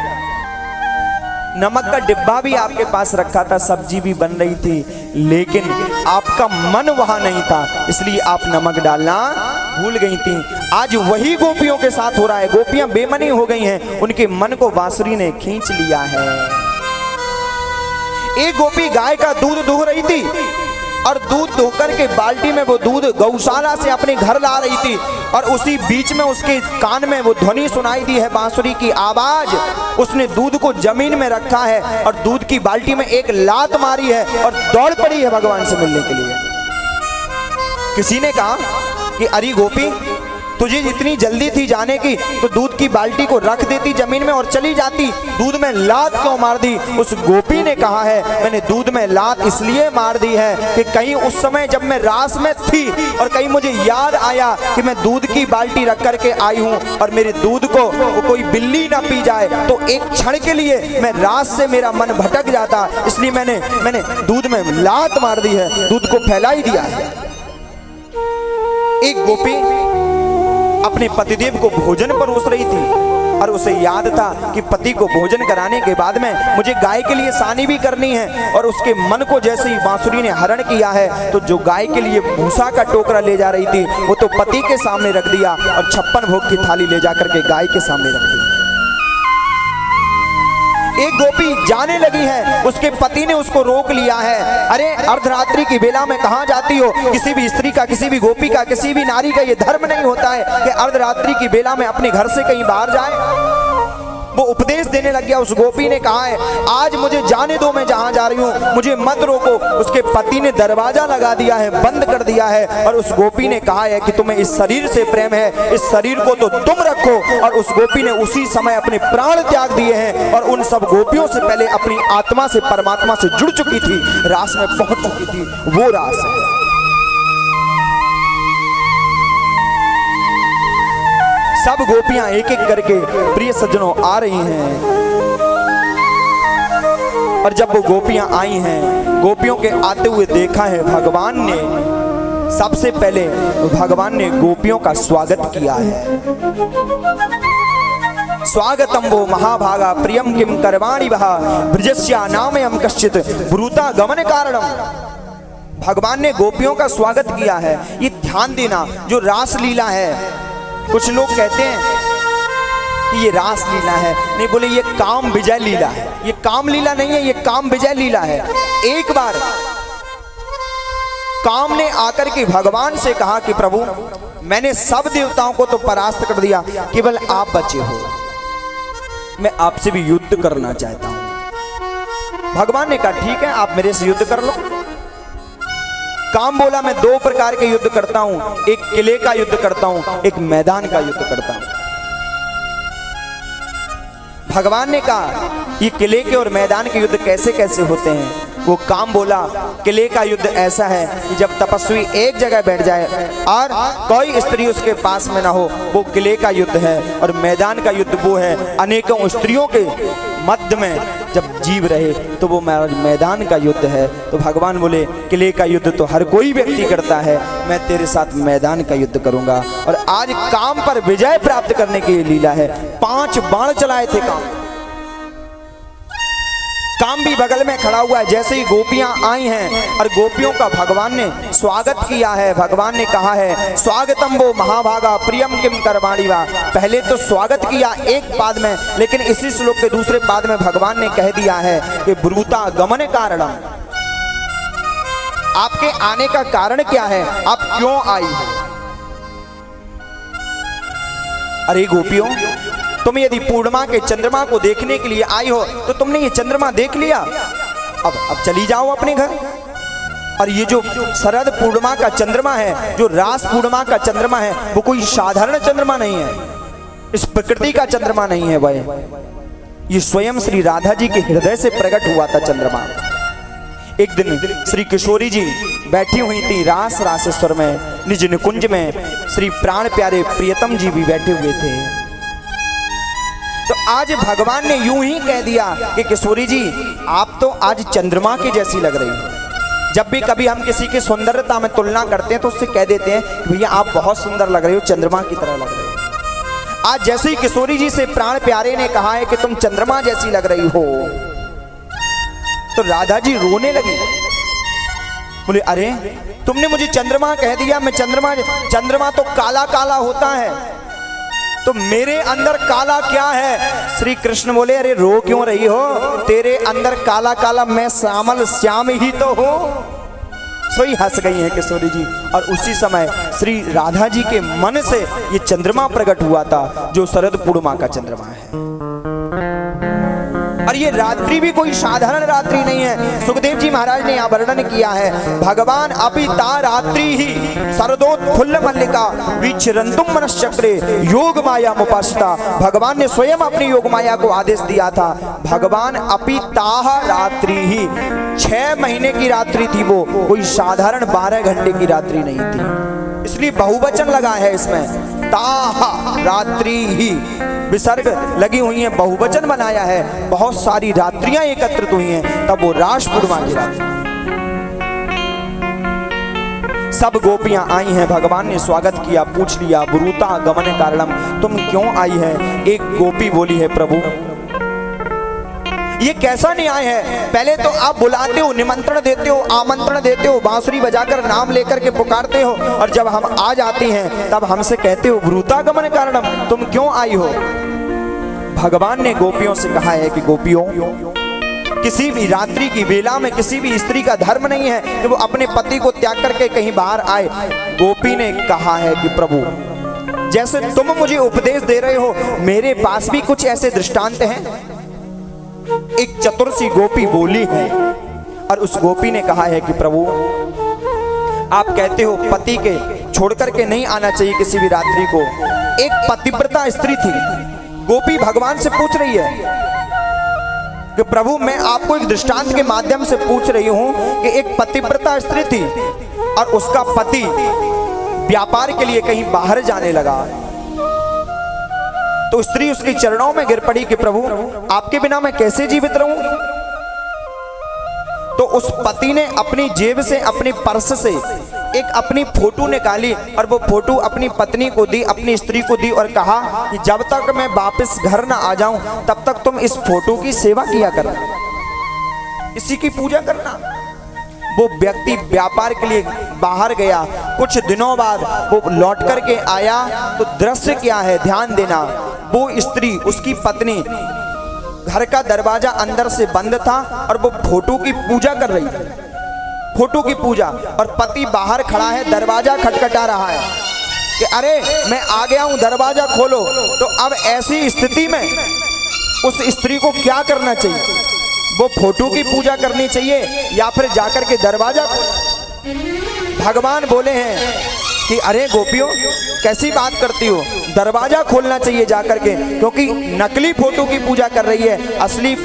[SPEAKER 1] नमक का डिब्बा भी आपके पास रखा था, सब्जी भी बन रही थी, लेकिन आपका मन वहां नहीं था, इसलिए आप नमक डालना भूल गई थी। आज वही गोपियों के साथ हो रहा है। गोपियां बेमनी हो गई हैं, उनके मन को बांसुरी ने खींच लिया है। एक गोपी गाय का दूध दुह रही थी और दूध धोकर के बाल्टी में वो दूध गौशाला से अपने घर ला रही थी और उसी बीच में उसके कान में वो ध्वनि सुनाई दी है, बांसुरी की आवाज। उसने दूध को जमीन में रखा है और दूध की बाल्टी में एक लात मारी है और दौड़ पड़ी है भगवान से मिलने के लिए। किसी ने कहा कि अरे गोपी, तुझे जितनी जल्दी थी जाने की तो दूध की बाल्टी को रख देती जमीन में और चली जाती, दूध में लात क्यों मार दी? उस गोपी ने कहा है, मैंने दूध में लात इसलिए मार दी है कि कहीं उस समय जब मैं रास में थी और कहीं मुझे याद आया कि मैं दूध की बाल्टी रख करके आई हूं और मेरे दूध को कोई बिल्ली ना पी जाए, तो एक क्षण के लिए मैं रास से मेरा मन भटक जाता, इसलिए मैंने दूध में लात मार दी है, दूध को फैला ही दिया है। एक गोपी अपने पतिदेव को भोजन परोस रही थी और उसे याद था कि पति को भोजन कराने के बाद में मुझे गाय के लिए सानी भी करनी है, और उसके मन को जैसे ही बांसुरी ने हरण किया है तो जो गाय के लिए भूसा का टोकरा ले जा रही थी वो तो पति के सामने रख दिया और 56 भोग की थाली ले जाकर के गाय के सामने रख दी। एक गोपी जाने लगी है, उसके पति ने उसको रोक लिया है। अरे अर्धरात्रि की बेला में कहां जाती हो? किसी भी स्त्री का, किसी भी गोपी का, किसी भी नारी का ये धर्म नहीं होता है कि अर्धरात्रि की बेला में अपने घर से कहीं बाहर जाए। वो उपदेश देने लग गया। उस गोपी ने कहा है, आज मुझे जाने दो, मैं जहां जा रही हूं, मुझे मत रोको। उसके पति ने दरवाजा लगा दिया है, बंद कर दिया है, और उस गोपी ने कहा है कि तुम्हें इस शरीर से प्रेम है, इस शरीर को तो तुम रखो। और उस गोपी ने उसी समय अपने प्राण त्याग दिए हैं और उन सब गोपियों से पहले अपनी आत्मा से परमात्मा से जुड़ चुकी थी, रास में पहुंच चुकी थी। वो रास है। सब गोपियां एक एक करके प्रिय सज्जनों आ रही हैं, और जब वो गोपियां आई हैं, गोपियों के आते हुए देखा है भगवान ने, सबसे पहले भगवान ने गोपियों का स्वागत किया है। स्वागतम वो महाभागा प्रियम किम करवाणि वह ब्रजस्या नामयम कश्चित ब्रूता गमन कारणम। भगवान ने गोपियों का स्वागत किया है। ये ध्यान देना, जो रास लीला है, कुछ लोग कहते हैं कि ये रास लीला है, नहीं, बोले ये काम विजय लीला है। ये काम लीला नहीं है, ये काम विजय लीला है। एक बार काम ने आकर के भगवान से कहा कि प्रभु, मैंने सब देवताओं को तो परास्त कर दिया, केवल आप बचे हो, मैं आपसे भी युद्ध करना चाहता हूं। भगवान ने कहा ठीक है, आप मेरे से युद्ध कर लो। काम बोला, मैं 2 प्रकार के युद्ध करता हूं, एक किले का युद्ध करता हूं, एक मैदान का युद्ध करता हूं। भगवान ने कहा ये किले के और मैदान के युद्ध कैसे कैसे होते हैं? वो काम बोला, किले का युद्ध ऐसा है कि जब तपस्वी एक जगह बैठ जाए और कोई स्त्री उसके पास में ना हो, वो किले का युद्ध है। और मैदान का युद्ध वो है अनेकों स्त्रियों के मध्य में जब जीव रहे, तो वो मैदान का युद्ध है। तो भगवान बोले किले का युद्ध तो हर कोई व्यक्ति करता है, मैं तेरे साथ मैदान का युद्ध करूंगा। और आज काम पर विजय प्राप्त करने की लीला है। 5 बाण चलाए थे काम भी बगल में खड़ा हुआ है। जैसे ही गोपियां आई हैं और गोपियों का भगवान ने स्वागत किया है, भगवान ने कहा है स्वागतम वो महाभागा प्रियम किम करवाणी वा। पहले तो स्वागत किया एक पाद में, लेकिन इसी श्लोक के दूसरे पाद में भगवान ने कह दिया है कि ब्रूता गमन कारणम, आपके आने का कारण क्या है, आप क्यों आई हैं। अरे गोपियों, तुम यदि पूर्णिमा के चंद्रमा को देखने के लिए आई हो तो तुमने ये चंद्रमा देख लिया, अब चली जाओ अपने घर। और ये जो शरद पूर्णिमा का चंद्रमा है, जो रास पूर्णिमा का चंद्रमा है, वो कोई साधारण चंद्रमा नहीं है, इस प्रकृति का चंद्रमा नहीं है वह, ये स्वयं श्री राधा जी के हृदय से प्रकट हुआ था चंद्रमा। एक दिन श्री किशोरी जी बैठी हुई थी रास रासेश्वर में, निज निकुंज में श्री प्राण प्यारे प्रियतम जी भी बैठे हुए थे। तो आज भगवान ने यूं ही कह दिया कि किशोरी जी आप तो आज चंद्रमा की जैसी लग रही हो। जब भी कभी हम किसी की सुंदरता में तुलना करते हैं तो उससे कह देते हैं भैया आप बहुत सुंदर लग रही हो, चंद्रमा की तरह लग रही हो। आज जैसे ही किशोरी जी से प्राण प्यारे ने कहा है कि तुम चंद्रमा जैसी लग रही हो, तो राधा जी रोने लगी। बोले अरे तुमने मुझे चंद्रमा कह दिया, मैं चंद्रमा तो काला काला होता है, तो मेरे अंदर काला क्या है। श्री कृष्ण बोले अरे रो क्यों रही हो, तेरे अंदर काला काला मैं श्यामल श्याम ही तो हूं। सोई हंस गई है किशोरी जी। और उसी समय श्री राधा जी के मन से ये चंद्रमा प्रकट हुआ था, जो शरद पूर्णिमा का चंद्रमा है। और ये रात्रि भी कोई साधारण रात्रि नहीं है। सुखदेव जी महाराज ने यहाँ वर्णन किया है, भगवान अपि ता रात्रि ही शरदोत्फुल्ल मल्लिका विचरन्तुम मनश्चक्रे योग माया मुपासिता। भगवान ने स्वयं अपनी योग माया को आदेश दिया था। भगवान अपि ताह रात्रि ही, 6 महीने की रात्रि थी वो, कोई साधारण 12 घंटे की रात्रि नहीं थी, इसलिए बहुवचन लगा है इसमें, ताह रात्रि ही, विसर्ग लगी हुई है, बहुवचन बनाया है, बहुत सारी रात्रियां एकत्रित हुई हैं, तब वो रास पूर्णिमा की रात्रि। सब गोपियां आई हैं, भगवान ने स्वागत किया, पूछ लिया ब्रूता गमन कारणम, तुम क्यों आई है। एक गोपी बोली है प्रभु ये कैसा न्याय है, पहले तो आप बुलाते हो, निमंत्रण देते हो, आमंत्रण देते हो, बांसुरी बजाकर नाम लेकर के पुकारते हो, और जब हम आ जाते हैं तब हमसे कहते हो ब्रूता गमन कारणम, तुम क्यों आई हो। भगवान ने गोपियों से कहा है कि गोपियों, किसी भी रात्रि की वेला में किसी भी स्त्री का धर्म नहीं है कि वो अपने पति को त्याग करके कहीं बाहर आए। गोपी ने कहा है कि प्रभु जैसे तुम मुझे उपदेश दे रहे हो, मेरे पास भी कुछ ऐसे दृष्टांत हैं। एक चतुर सी गोपी बोली है, और उस गोपी ने कहा है कि प्रभु आप कहते हो पति के छोड़ करके नहीं आना चाहिए किसी भी रात्रि को। एक पतिव्रता स्त्री थी, गोपी भगवान से पूछ रही है कि प्रभु मैं आपको एक दृष्टांत के माध्यम से पूछ रही हूं कि एक पतिव्रता स्त्री थी और उसका पति व्यापार के लिए कहीं बाहर जाने लगा, तो स्त्री उसके चरणों में गिर पड़ी कि प्रभु आपके बिना मैं कैसे जीवित रहूं। तो उस पति ने अपनी जेब से, अपनी पर्स से एक अपनी फोटो निकाली और वो फोटो अपनी पत्नी को दी, अपनी स्त्री को दी, और कहा कि जब तक मैं वापस घर ना आ जाऊं तब तक तुम इस फोटो की सेवा किया करना, इसी की पूजा करना। वो व्यक्ति व्यापार के लिए बाहर गया, कुछ दिनों बाद वो लौट करके आया, तो दृश्य क्या है ध्यान देना। वो स्त्री, उसकी पत्नी, घर का दरवाजा अंदर से बंद था और वो फोटो की पूजा कर रही है, फोटो की पूजा, और पति बाहर खड़ा है, दरवाजा खटखटा रहा है कि अरे मैं आ गया हूं, दरवाजा खोलो। तो अब ऐसी स्थिति में उस स्त्री को क्या करना चाहिए, वो फोटो की पूजा करनी चाहिए या फिर जाकर के दरवाजा खोलो। भगवान बोले हैं कि अरे गोपियों कैसी बात करती हो, दरवाजा खोलना चाहिए जाकर के, क्योंकि नकली फोटो की पूजा कर रही है, असली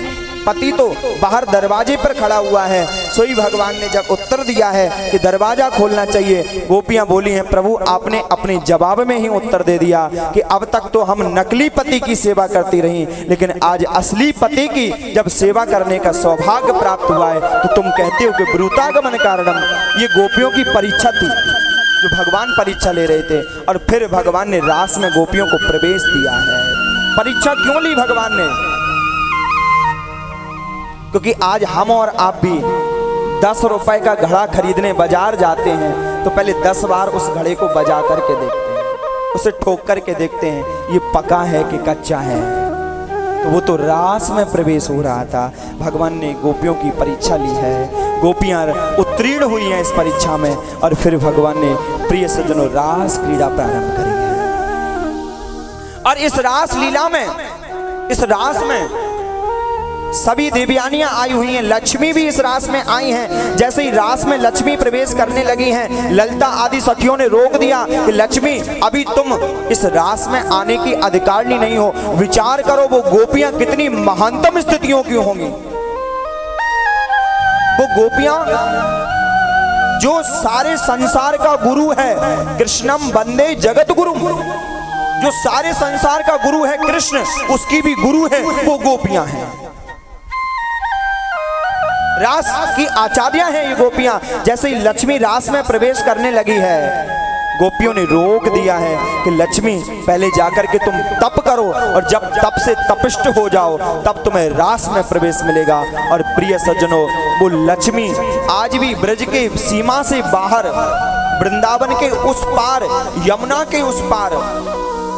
[SPEAKER 1] पति तो बाहर दरवाजे पर खड़ा हुआ है। सोई भगवान ने जब उत्तर दिया है कि दरवाजा खोलना चाहिए, गोपियां बोली हैं प्रभु आपने अपने जवाब में ही उत्तर दे दिया कि अब तक तो हम नकली पति की सेवा करती रही, लेकिन आज असली पति की जब सेवा करने का सौभाग्य प्राप्त हुआ है तो तुम कहते हो कि ब्रूतागमन कारणम। ये गोपियों की परीक्षा थी, जो भगवान परीक्षा ले रहे थे, और फिर भगवान ने रास में गोपियों को प्रवेश दिया है। परीक्षा क्यों ली भगवान ने? क्योंकि आज हम और आप भी 10 रुपए का घड़ा खरीदने बाजार जाते हैं तो पहले 10 बार उस घड़े को बजा करके देखते हैं, उसे ठोक करके देखते हैं ये पका है कि कच्चा है। तो वो तो रास में प्रवेश हो रहा था। भगवान ने गोपियों की परीक्षा ली है, गोपियां उत्तीर्ण हुई हैं इस परीक्षा में, और फिर भगवान ने प्रिय सज्जनों रास क्रीड़ा प्रारंभ करी है। और इस रास लीला में, इस रास में सभी देवयानियां आई हुई हैं, लक्ष्मी भी इस रास में आई हैं। जैसे ही रास में लक्ष्मी प्रवेश करने लगी हैं, ललिता आदि सखियों ने रोक दिया कि लक्ष्मी अभी तुम इस रास में आने की अधिकारिणी नहीं हो। विचार करो वो गोपियां कितनी महानतम स्थितियों की होंगी। वो गोपियां जो सारे संसार का गुरु है, कृष्णम वंदे जगत गुरु, जो सारे संसार का गुरु है कृष्ण, उसकी भी गुरु है वो गोपियां हैं। रास की आचार्या हैं ये गोपियां। जैसे ही लक्ष्मी रास में प्रवेश करने लगी है, गोपियों ने रोक दिया है कि लक्ष्मी पहले जाकर के तुम तप करो, और जब तप से तपिष्ट हो जाओ तब तुम्हें रास में प्रवेश मिलेगा। और प्रिय सज्जनों वो लक्ष्मी आज भी ब्रज के सीमा से बाहर, वृंदावन के उस पार, यमुना के उस पार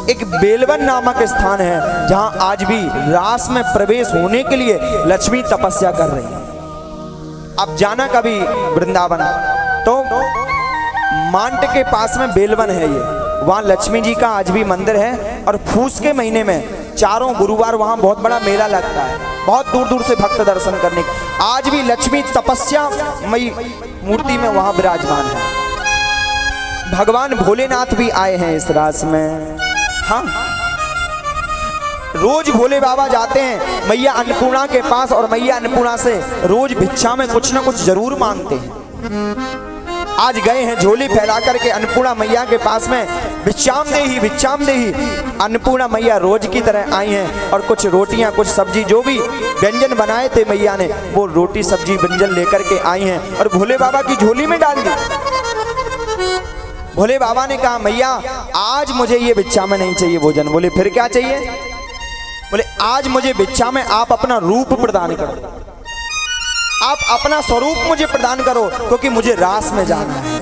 [SPEAKER 1] एक बेलवन नामक स्थान है जहां आज भी रास में प्रवेश होने के लिए लक्ष्मी तपस्या कर रही है। अब जाना कभी वृंदावन तो मांट के पास में बेलवन है ये, वहाँ लक्ष्मी जी का आज भी मंदिर है। और फूस के महीने में चारों गुरुवार वहाँ बहुत बड़ा मेला लगता है, बहुत दूर दूर से भक्त दर्शन करने। आज भी लक्ष्मी तपस्या मई मूर्ति में वहाँ विराजमान है। भगवान भोलेनाथ भी आए हैं इस रास में। हाँ, रोज भोले बाबा जाते हैं मैया अन्नपूर्णा के पास, और मैया अन्नपूर्णा से रोज भिक्षा में कुछ ना कुछ जरूर मांगते हैं। आज गए हैं झोली फैला करके अन्नपूर्णा मैया के पास में, भिक्षाम देही भिक्षाम देही। अन्नपूर्णा मैया रोज की तरह आई हैं और कुछ रोटियां, कुछ सब्जी, जो भी व्यंजन बनाए थे मैया ने, वो रोटी सब्जी व्यंजन लेकर के आई हैं और भोले बाबा की झोली में डाल दी। भोले बाबा ने कहा मैया आज मुझे ये भिक्षा में नहीं चाहिए भोजन। बोले फिर क्या चाहिए? बोले आज मुझे भिक्षा में आप अपना रूप प्रदान करो, आप अपना स्वरूप मुझे प्रदान करो, क्योंकि मुझे रास में जाना है।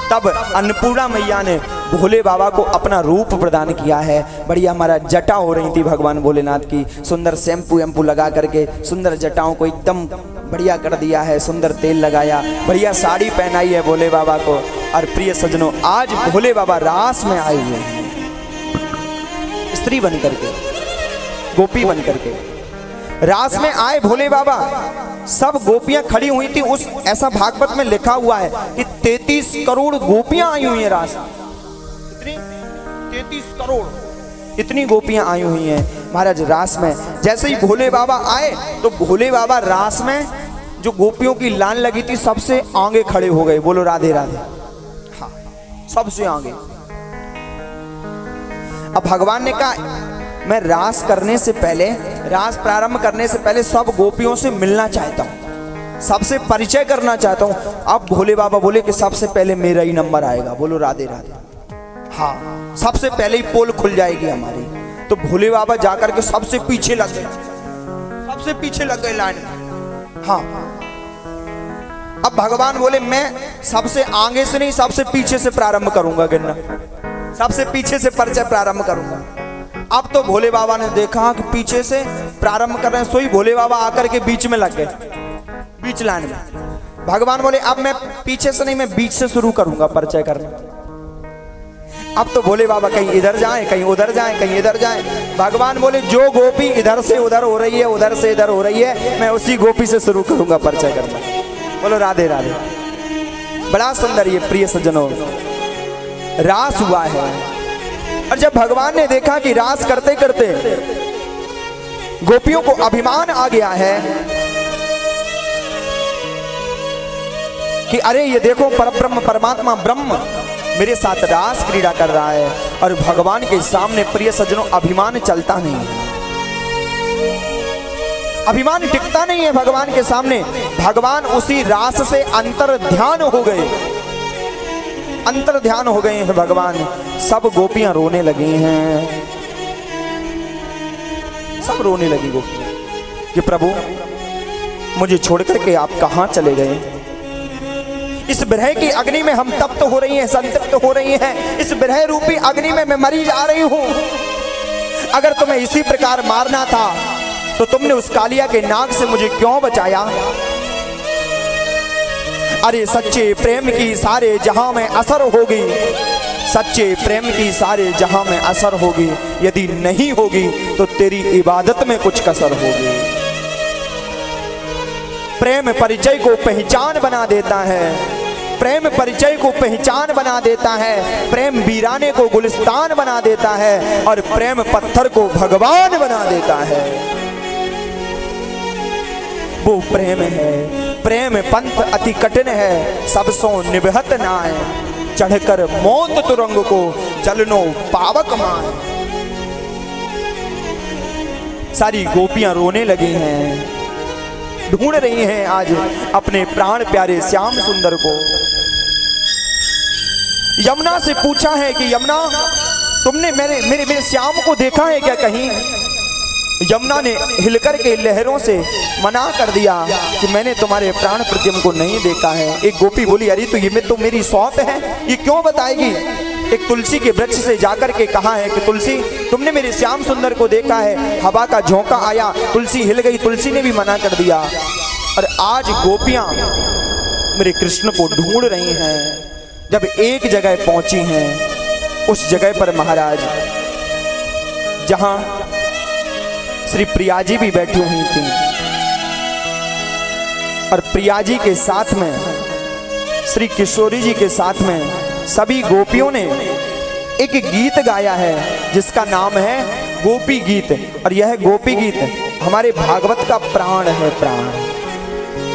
[SPEAKER 1] तब अन्नपूर्णा मैया ने भोले बाबा को अपना रूप प्रदान किया है। बढ़िया हमारा जटा हो रही थी भगवान भोलेनाथ की, सुंदर शैम्पू एम्पू लगा करके सुंदर जटाओं को एकदम बढ़िया कर दिया है, सुंदर तेल लगाया, बढ़िया साड़ी पहनाई है भोले बाबा को। और प्रिय सज्जनों आज भोले बाबा रास में आए हुए हैं, स्त्री बन करके, गोपी बन करके रास में आए भोले बाबा। सब गोपियां खड़ी हुई थी। उस ऐसा भागवत में लिखा हुआ है कि 33 करोड़ गोपियां आई हुई हैं रास। कितनी? 33 करोड़, इतनी गोपियां आई हुई हैं महाराज रास में। जैसे ही भोले बाबा आए तो भोले बाबा रास में जो गोपियों की लाइन लगी थी सबसे आगे खड़े हो गए। बोलो राधे राधे। हाँ, सबसे आगे। अब भगवान ने कहा मैं रास करने से पहले, रास प्रारंभ करने से पहले सब गोपियों से मिलना चाहता हूँ, सबसे परिचय करना चाहता हूँ। अब भोले बाबा बोले कि सबसे पहले मेरा ही नंबर आएगा। बोलो राधे राधे। हाँ, सबसे पहले ही पोल खुल जाएगी हमारी। तो भोले बाबा जाकर के सबसे पीछे लग गए, सबसे पीछे लग गए लाइन में। हाँ, अब भगवान बोले मैं सबसे आगे से नहीं, सबसे पीछे से प्रारंभ करूंगा गिनना, सबसे पीछे से परिचय प्रारंभ करूंगा। अब तो भोले बाबा ने देखा कि पीछे से प्रारंभ कर रहे हैं, सोई भोले बाबा आकर के बीच में लग गए, बीच लाइन में। भगवान बोले अब मैं पीछे से नहीं, मैं बीच से शुरू करूंगा परिचय करना। अब तो भोले बाबा कहीं इधर जाएं, कहीं उधर जाएं, कहीं इधर जाएं। भगवान बोले जो गोपी इधर से उधर हो रही है, उधर से इधर हो रही है, मैं उसी गोपी से शुरू करूंगा परिचय करना। बोलो राधे राधे। बड़ा सुंदर ये प्रिय सज्जनों रास हुआ है। और जब भगवान ने देखा कि रास करते करते गोपियों को अभिमान आ गया है, कि अरे ये देखो परब्रह्म परमात्मा ब्रह्म मेरे साथ रास क्रीड़ा कर रहा है। और भगवान के सामने प्रिय सज्जनों अभिमान चलता नहीं है, अभिमान टिकता नहीं है भगवान के सामने। भगवान उसी रास से अंतर ध्यान हो गए, अंतर ध्यान हो गए हैं भगवान। सब गोपियां रोने लगी हैं, सब रोने लगी गोपियां कि प्रभु मुझे छोड़ करके आप कहां चले गए। इस विरह की अग्नि में हम तप्त हो रही हैं, संतप्त हो रही हैं। इस विरह रूपी अग्नि में मैं मरी जा रही हूं। अगर तुम्हें इसी प्रकार मारना था तो तुमने उस कालिया के नाग से मुझे क्यों बचाया। अरे सच्चे प्रेम की सारे जहां में असर होगी, सच्चे प्रेम की सारे जहां में असर होगी। यदि नहीं होगी तो तेरी इबादत में कुछ कसर होगी। प्रेम परिचय को पहचान बना देता है, प्रेम परिचय को पहचान बना देता है। प्रेम वीराने को गुलिस्तान बना देता है और प्रेम पत्थर को भगवान बना देता है। वो प्रेम है, प्रेम पंथ अति कठिन है, सब सो निभत नाय। चढ़कर मौत तुरंग को चलनो पावक माय। सारी गोपियां रोने लगी हैं, ढूंढ रही हैं आज अपने प्राण प्यारे श्याम सुंदर को। यमुना से पूछा है कि यमुना तुमने मेरे श्याम को देखा है क्या कहीं। यमुना ने हिलकर के लहरों से मना कर दिया कि मैंने तुम्हारे प्राण प्रद्युम्न को नहीं देखा है। एक गोपी बोली अरे तो ये तो मेरी सौत है, ये क्यों बताएगी। एक तुलसी के वृक्ष से जाकर के कहा है कि तुलसी तुमने मेरे श्याम सुंदर को देखा है। हवा का झोंका आया, तुलसी हिल गई, तुलसी ने भी मना कर दिया। और आज गोपियां मेरे कृष्ण को ढूंढ रही हैं। जब एक जगह पहुंची हैं, उस जगह पर महाराज जहां श्री प्रिया जी भी बैठी हुई थी और प्रिया जी के साथ में श्री किशोरी जी के साथ में सभी गोपियों ने एक गीत गाया है जिसका नाम है गोपी गीत। और यह गोपी गीत हमारे भागवत का प्राण है, प्राण।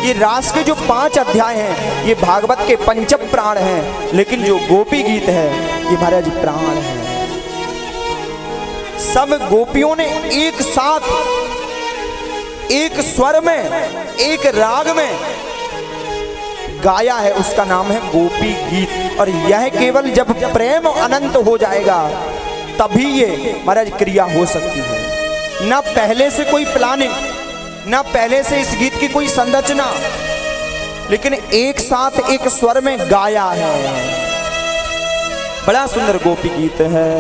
[SPEAKER 1] ये रास के जो 5 अध्याय हैं ये भागवत के पंचम प्राण हैं, लेकिन जो गोपी गीत है ये महाराज प्राण है। सब गोपियों ने एक साथ एक स्वर में एक राग में गाया है, उसका नाम है गोपी गीत। और यह केवल जब प्रेम अनंत हो जाएगा तभी ये महाराज क्रिया हो सकती है। ना पहले से कोई प्लानिंग, ना पहले से इस गीत की कोई संरचना, लेकिन एक साथ एक स्वर में गाया है। बड़ा सुंदर गोपी गीत है।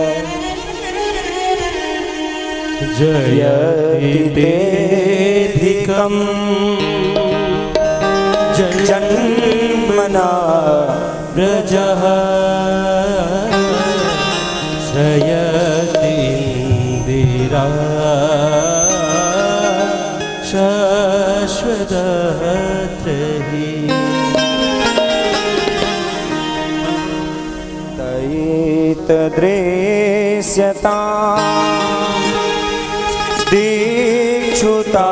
[SPEAKER 2] जयति तेधिकं
[SPEAKER 1] जन्मना
[SPEAKER 2] व्रजः शयति इंदिरा शाश्वतत्रयी।
[SPEAKER 1] तैतद्रेष्यता दीक्षुता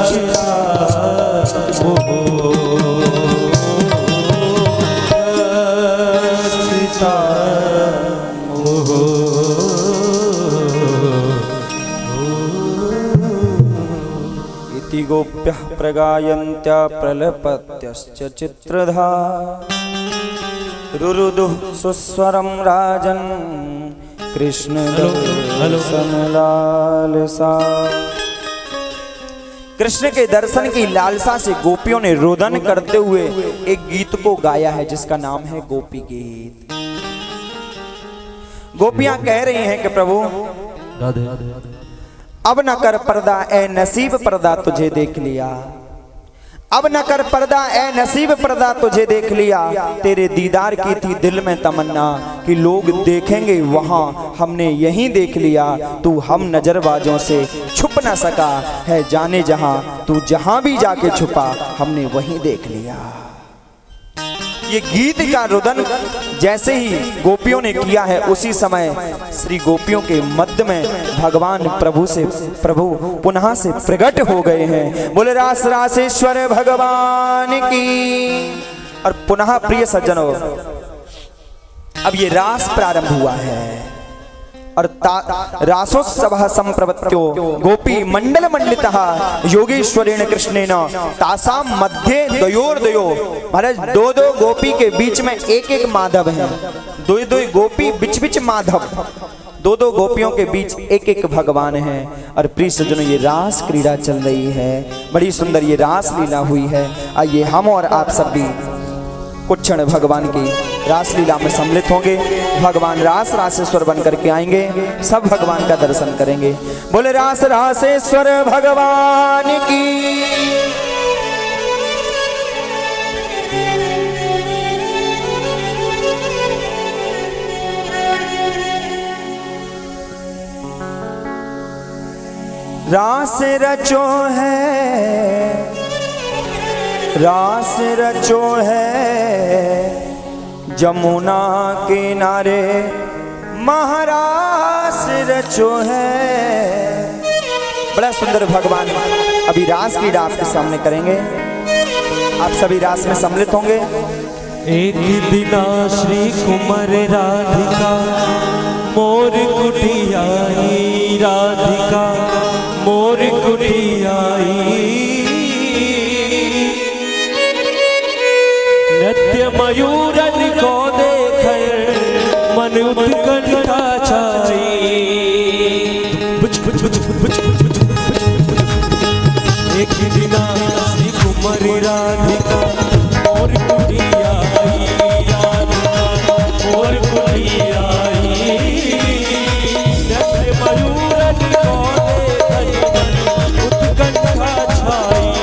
[SPEAKER 2] रचिता
[SPEAKER 1] इति गोप्यः प्रगायन्त्या प्रलपत्यश्च चित्रधा रुरुदुः सुस्वरं राजन् कृष्ण दर्शन लालसा। कृष्ण के दर्शन की लालसा से गोपियों ने रोदन करते हुए एक गीत को गाया है जिसका नाम है गोपी गीत। गोपियां कह रही हैं कि प्रभु अब न कर पर्दा ए नसीब पर्दा तुझे देख लिया, अब न कर पर्दा ए नसीब पर्दा तुझे देख लिया। तेरे दीदार की थी दिल में तमन्ना कि लोग देखेंगे वहां, हमने यहीं देख लिया। तू हम नजरबाजों से छुप न सका है जाने जहां, तू जहां भी जाके छुपा हमने वहीं देख लिया। ये गीत का रुदन जैसे ही गोपियों ने किया है उसी समय श्री गोपियों के मध्य में भगवान प्रभु पुनः से प्रकट हो गए हैं। बोले रास रासेश्वर भगवान की। और पुनः प्रिय सज्जनों, अब ये रास प्रारंभ हुआ है और रासोत्सव संप्रवत्यो गोपी मंडल मंडितः योगेश्वरेण कृष्णेन तासाम मध्य द्वयोर्द्वयो। महाराज दो दो गोपी के बीच में एक एक माधव है, दो दो गोपी बिच बिच माधव, दो दो गोपियों के बीच एक एक भगवान है। और प्रिय सज्जनों, ये रास क्रीड़ा चल रही है, बड़ी सुंदर ये रास लीला हुई है। आइए हम और आप सब भी कुछ क्षण भगवान की रासलीला में सम्मिलित होंगे। भगवान रास रासेश्वर बन करके आएंगे, सब भगवान का दर्शन करेंगे। बोले रास रासेश्वर भगवान की। रास रचो है, रास रचो है जमुना किनारे, महारास रचो है। बड़ा सुंदर भगवान अभी रास की डांस के सामने करेंगे, आप सभी रास में सम्मिलित होंगे।
[SPEAKER 2] एक दिना श्री कुमार राधिका मोर कुटियाई, राधिका मोर कुटियाई। नृत्य मयूरन को देख मन उत्कंठा छाई। एक दिना श्री कुमारी राधिका मोर कुटियाई, राधिका मोर कुटियाई। नृत्य मयूरन को देख उत्कंठा छाई।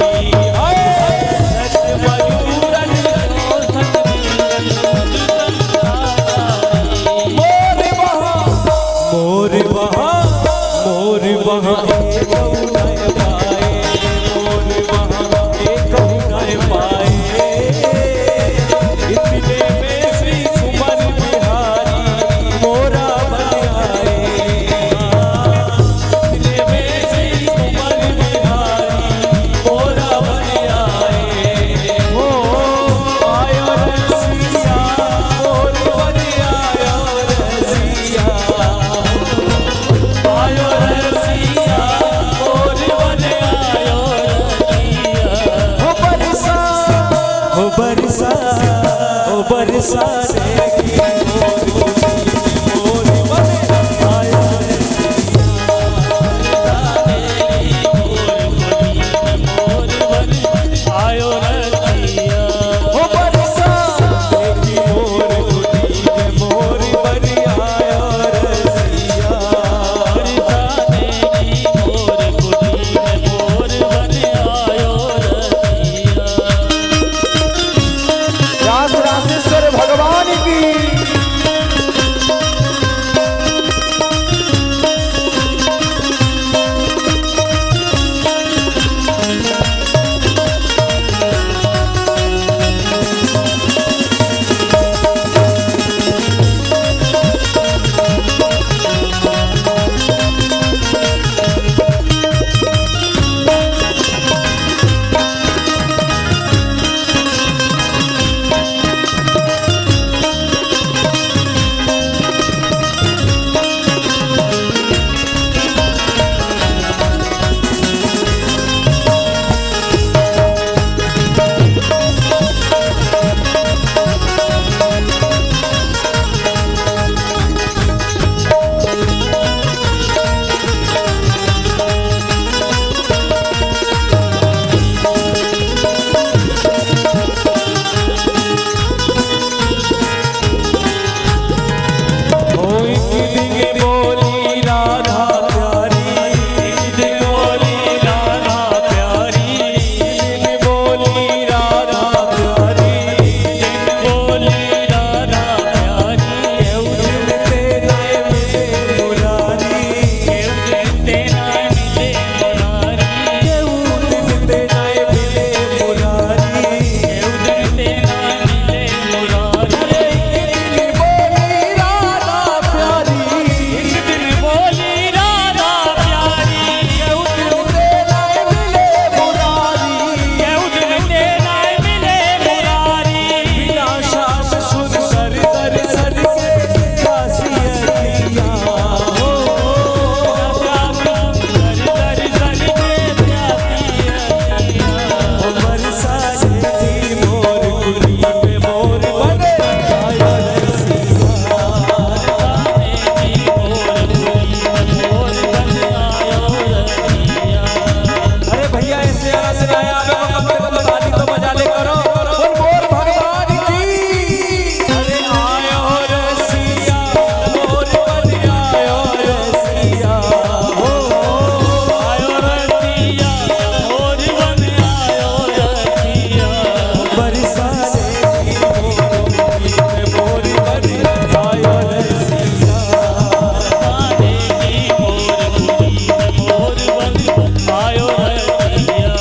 [SPEAKER 1] रास रासेश्वर भगवान की।
[SPEAKER 2] तरह से आया कम से कम ताली तो बजा ले करो बोल भगवान की। अरे आयो रसिया मोर बन आयो रसिया हो आयो रसिया मोर बन आयो रसिया बरसा से मोर बन आयो रसिया आने की मोर बन आयो रसिया।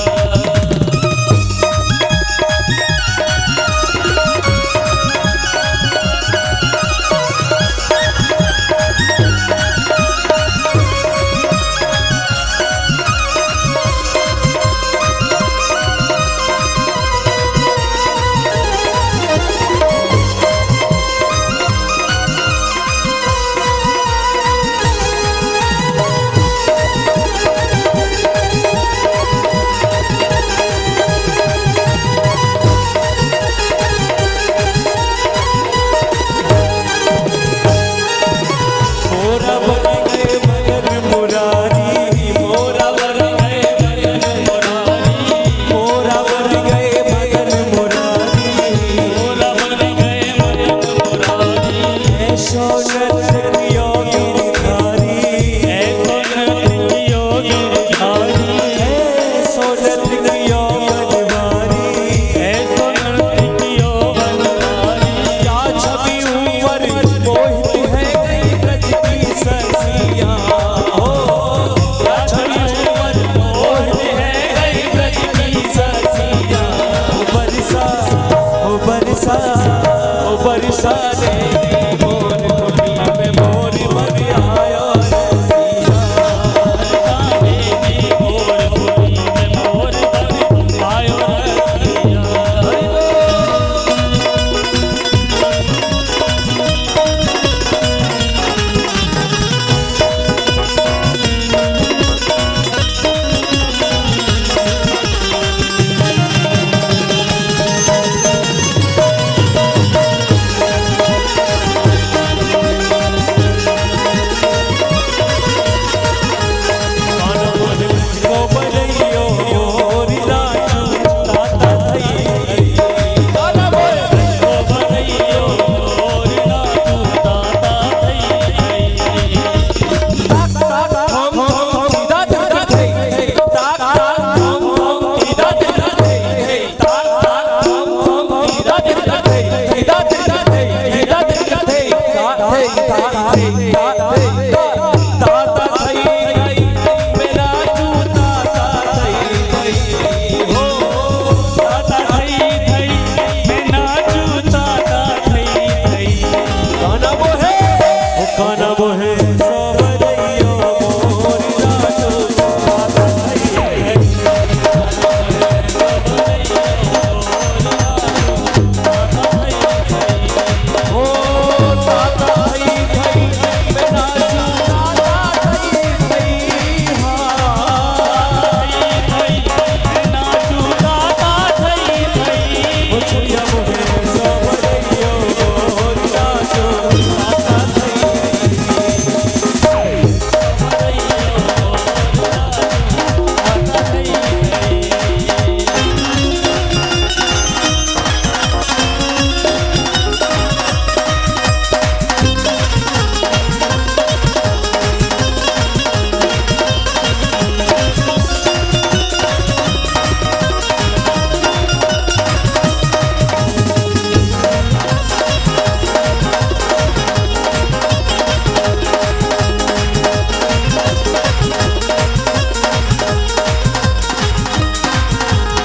[SPEAKER 2] मोरा बन गए मगन मुरारी मोरा बन गए मगन मुरारी मोरा बन गए मगन मुरारी मोरा बन गए मगन मुरारी ऐसो नृत्यो गिरधारी ऐसो नृत्यो गिरधारी ऐसो नृत्यो बनवारी ऐसो नृत्यो बनवारी क्या छवि ऊपर मोहित है गई ब्रज की सखियां हो क्या छवि ऊपर मोहित है गई ब्रज की सखियां ओ बरसा ओ बरसा रे मोर दुनिया में मोर बन आयो रसिया गाने की मोर दुनिया में मोर बन आयो रसिया।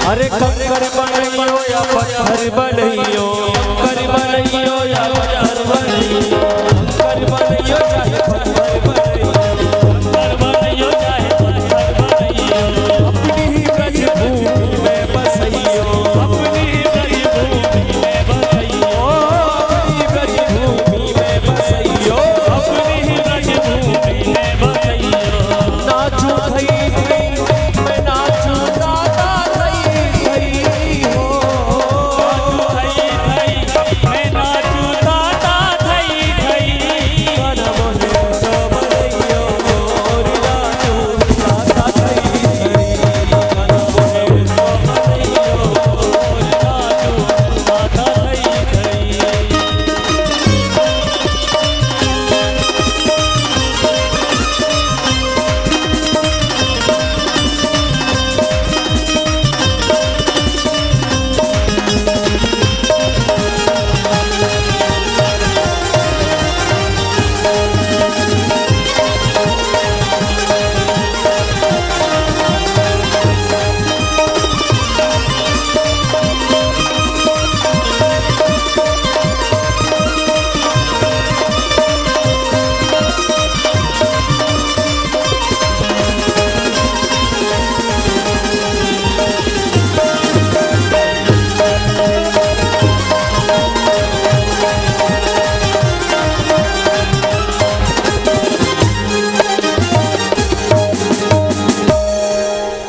[SPEAKER 2] अरे कंकर बनइयो या पत्थर बनइयो कंकर बनइयो या पत्थर बनइयो कंकर बनइयो चाहे पत्थर बनइयो कंकर बनइयो चाहे पत्थर बनइयो अपनी ही ब्रज भूमि में बसइयो अपनी ही ब्रज भूमि में बसइयो अपनी ब्रज भूमि में बसइयो अपनी ही ब्रज भूमि में बसइयो नाचू थई मैं नाचू दादा थई थई हो नाचू थई थई मैं नाचू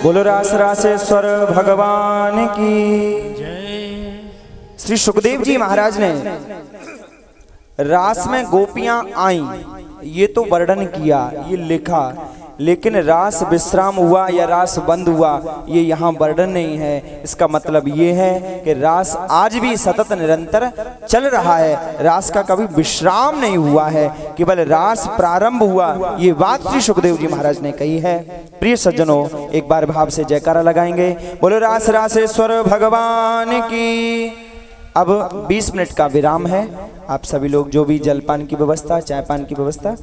[SPEAKER 1] बोलो रास रासेश्वर भगवान की। श्री सुखदेव जी महाराज ने रास में गोपियां आईं, ये तो वर्णन किया, ये लिखा, लेकिन रास विश्राम हुआ या रास बंद हुआ ये यहाँ वर्णन नहीं है। इसका मतलब ये है कि रास आज भी सतत निरंतर चल रहा है, रास का कभी विश्राम नहीं हुआ है, केवल रास प्रारंभ हुआ, ये बात श्री सुखदेव जी महाराज ने कही है। प्रिय सज्जनों, एक बार भाव से जयकारा लगाएंगे, बोलो रास रासेश्वर भगवान की। अब 20 मिनट का विराम है, आप सभी लोग जो भी जलपान की व्यवस्था, चाय पान की व्यवस्था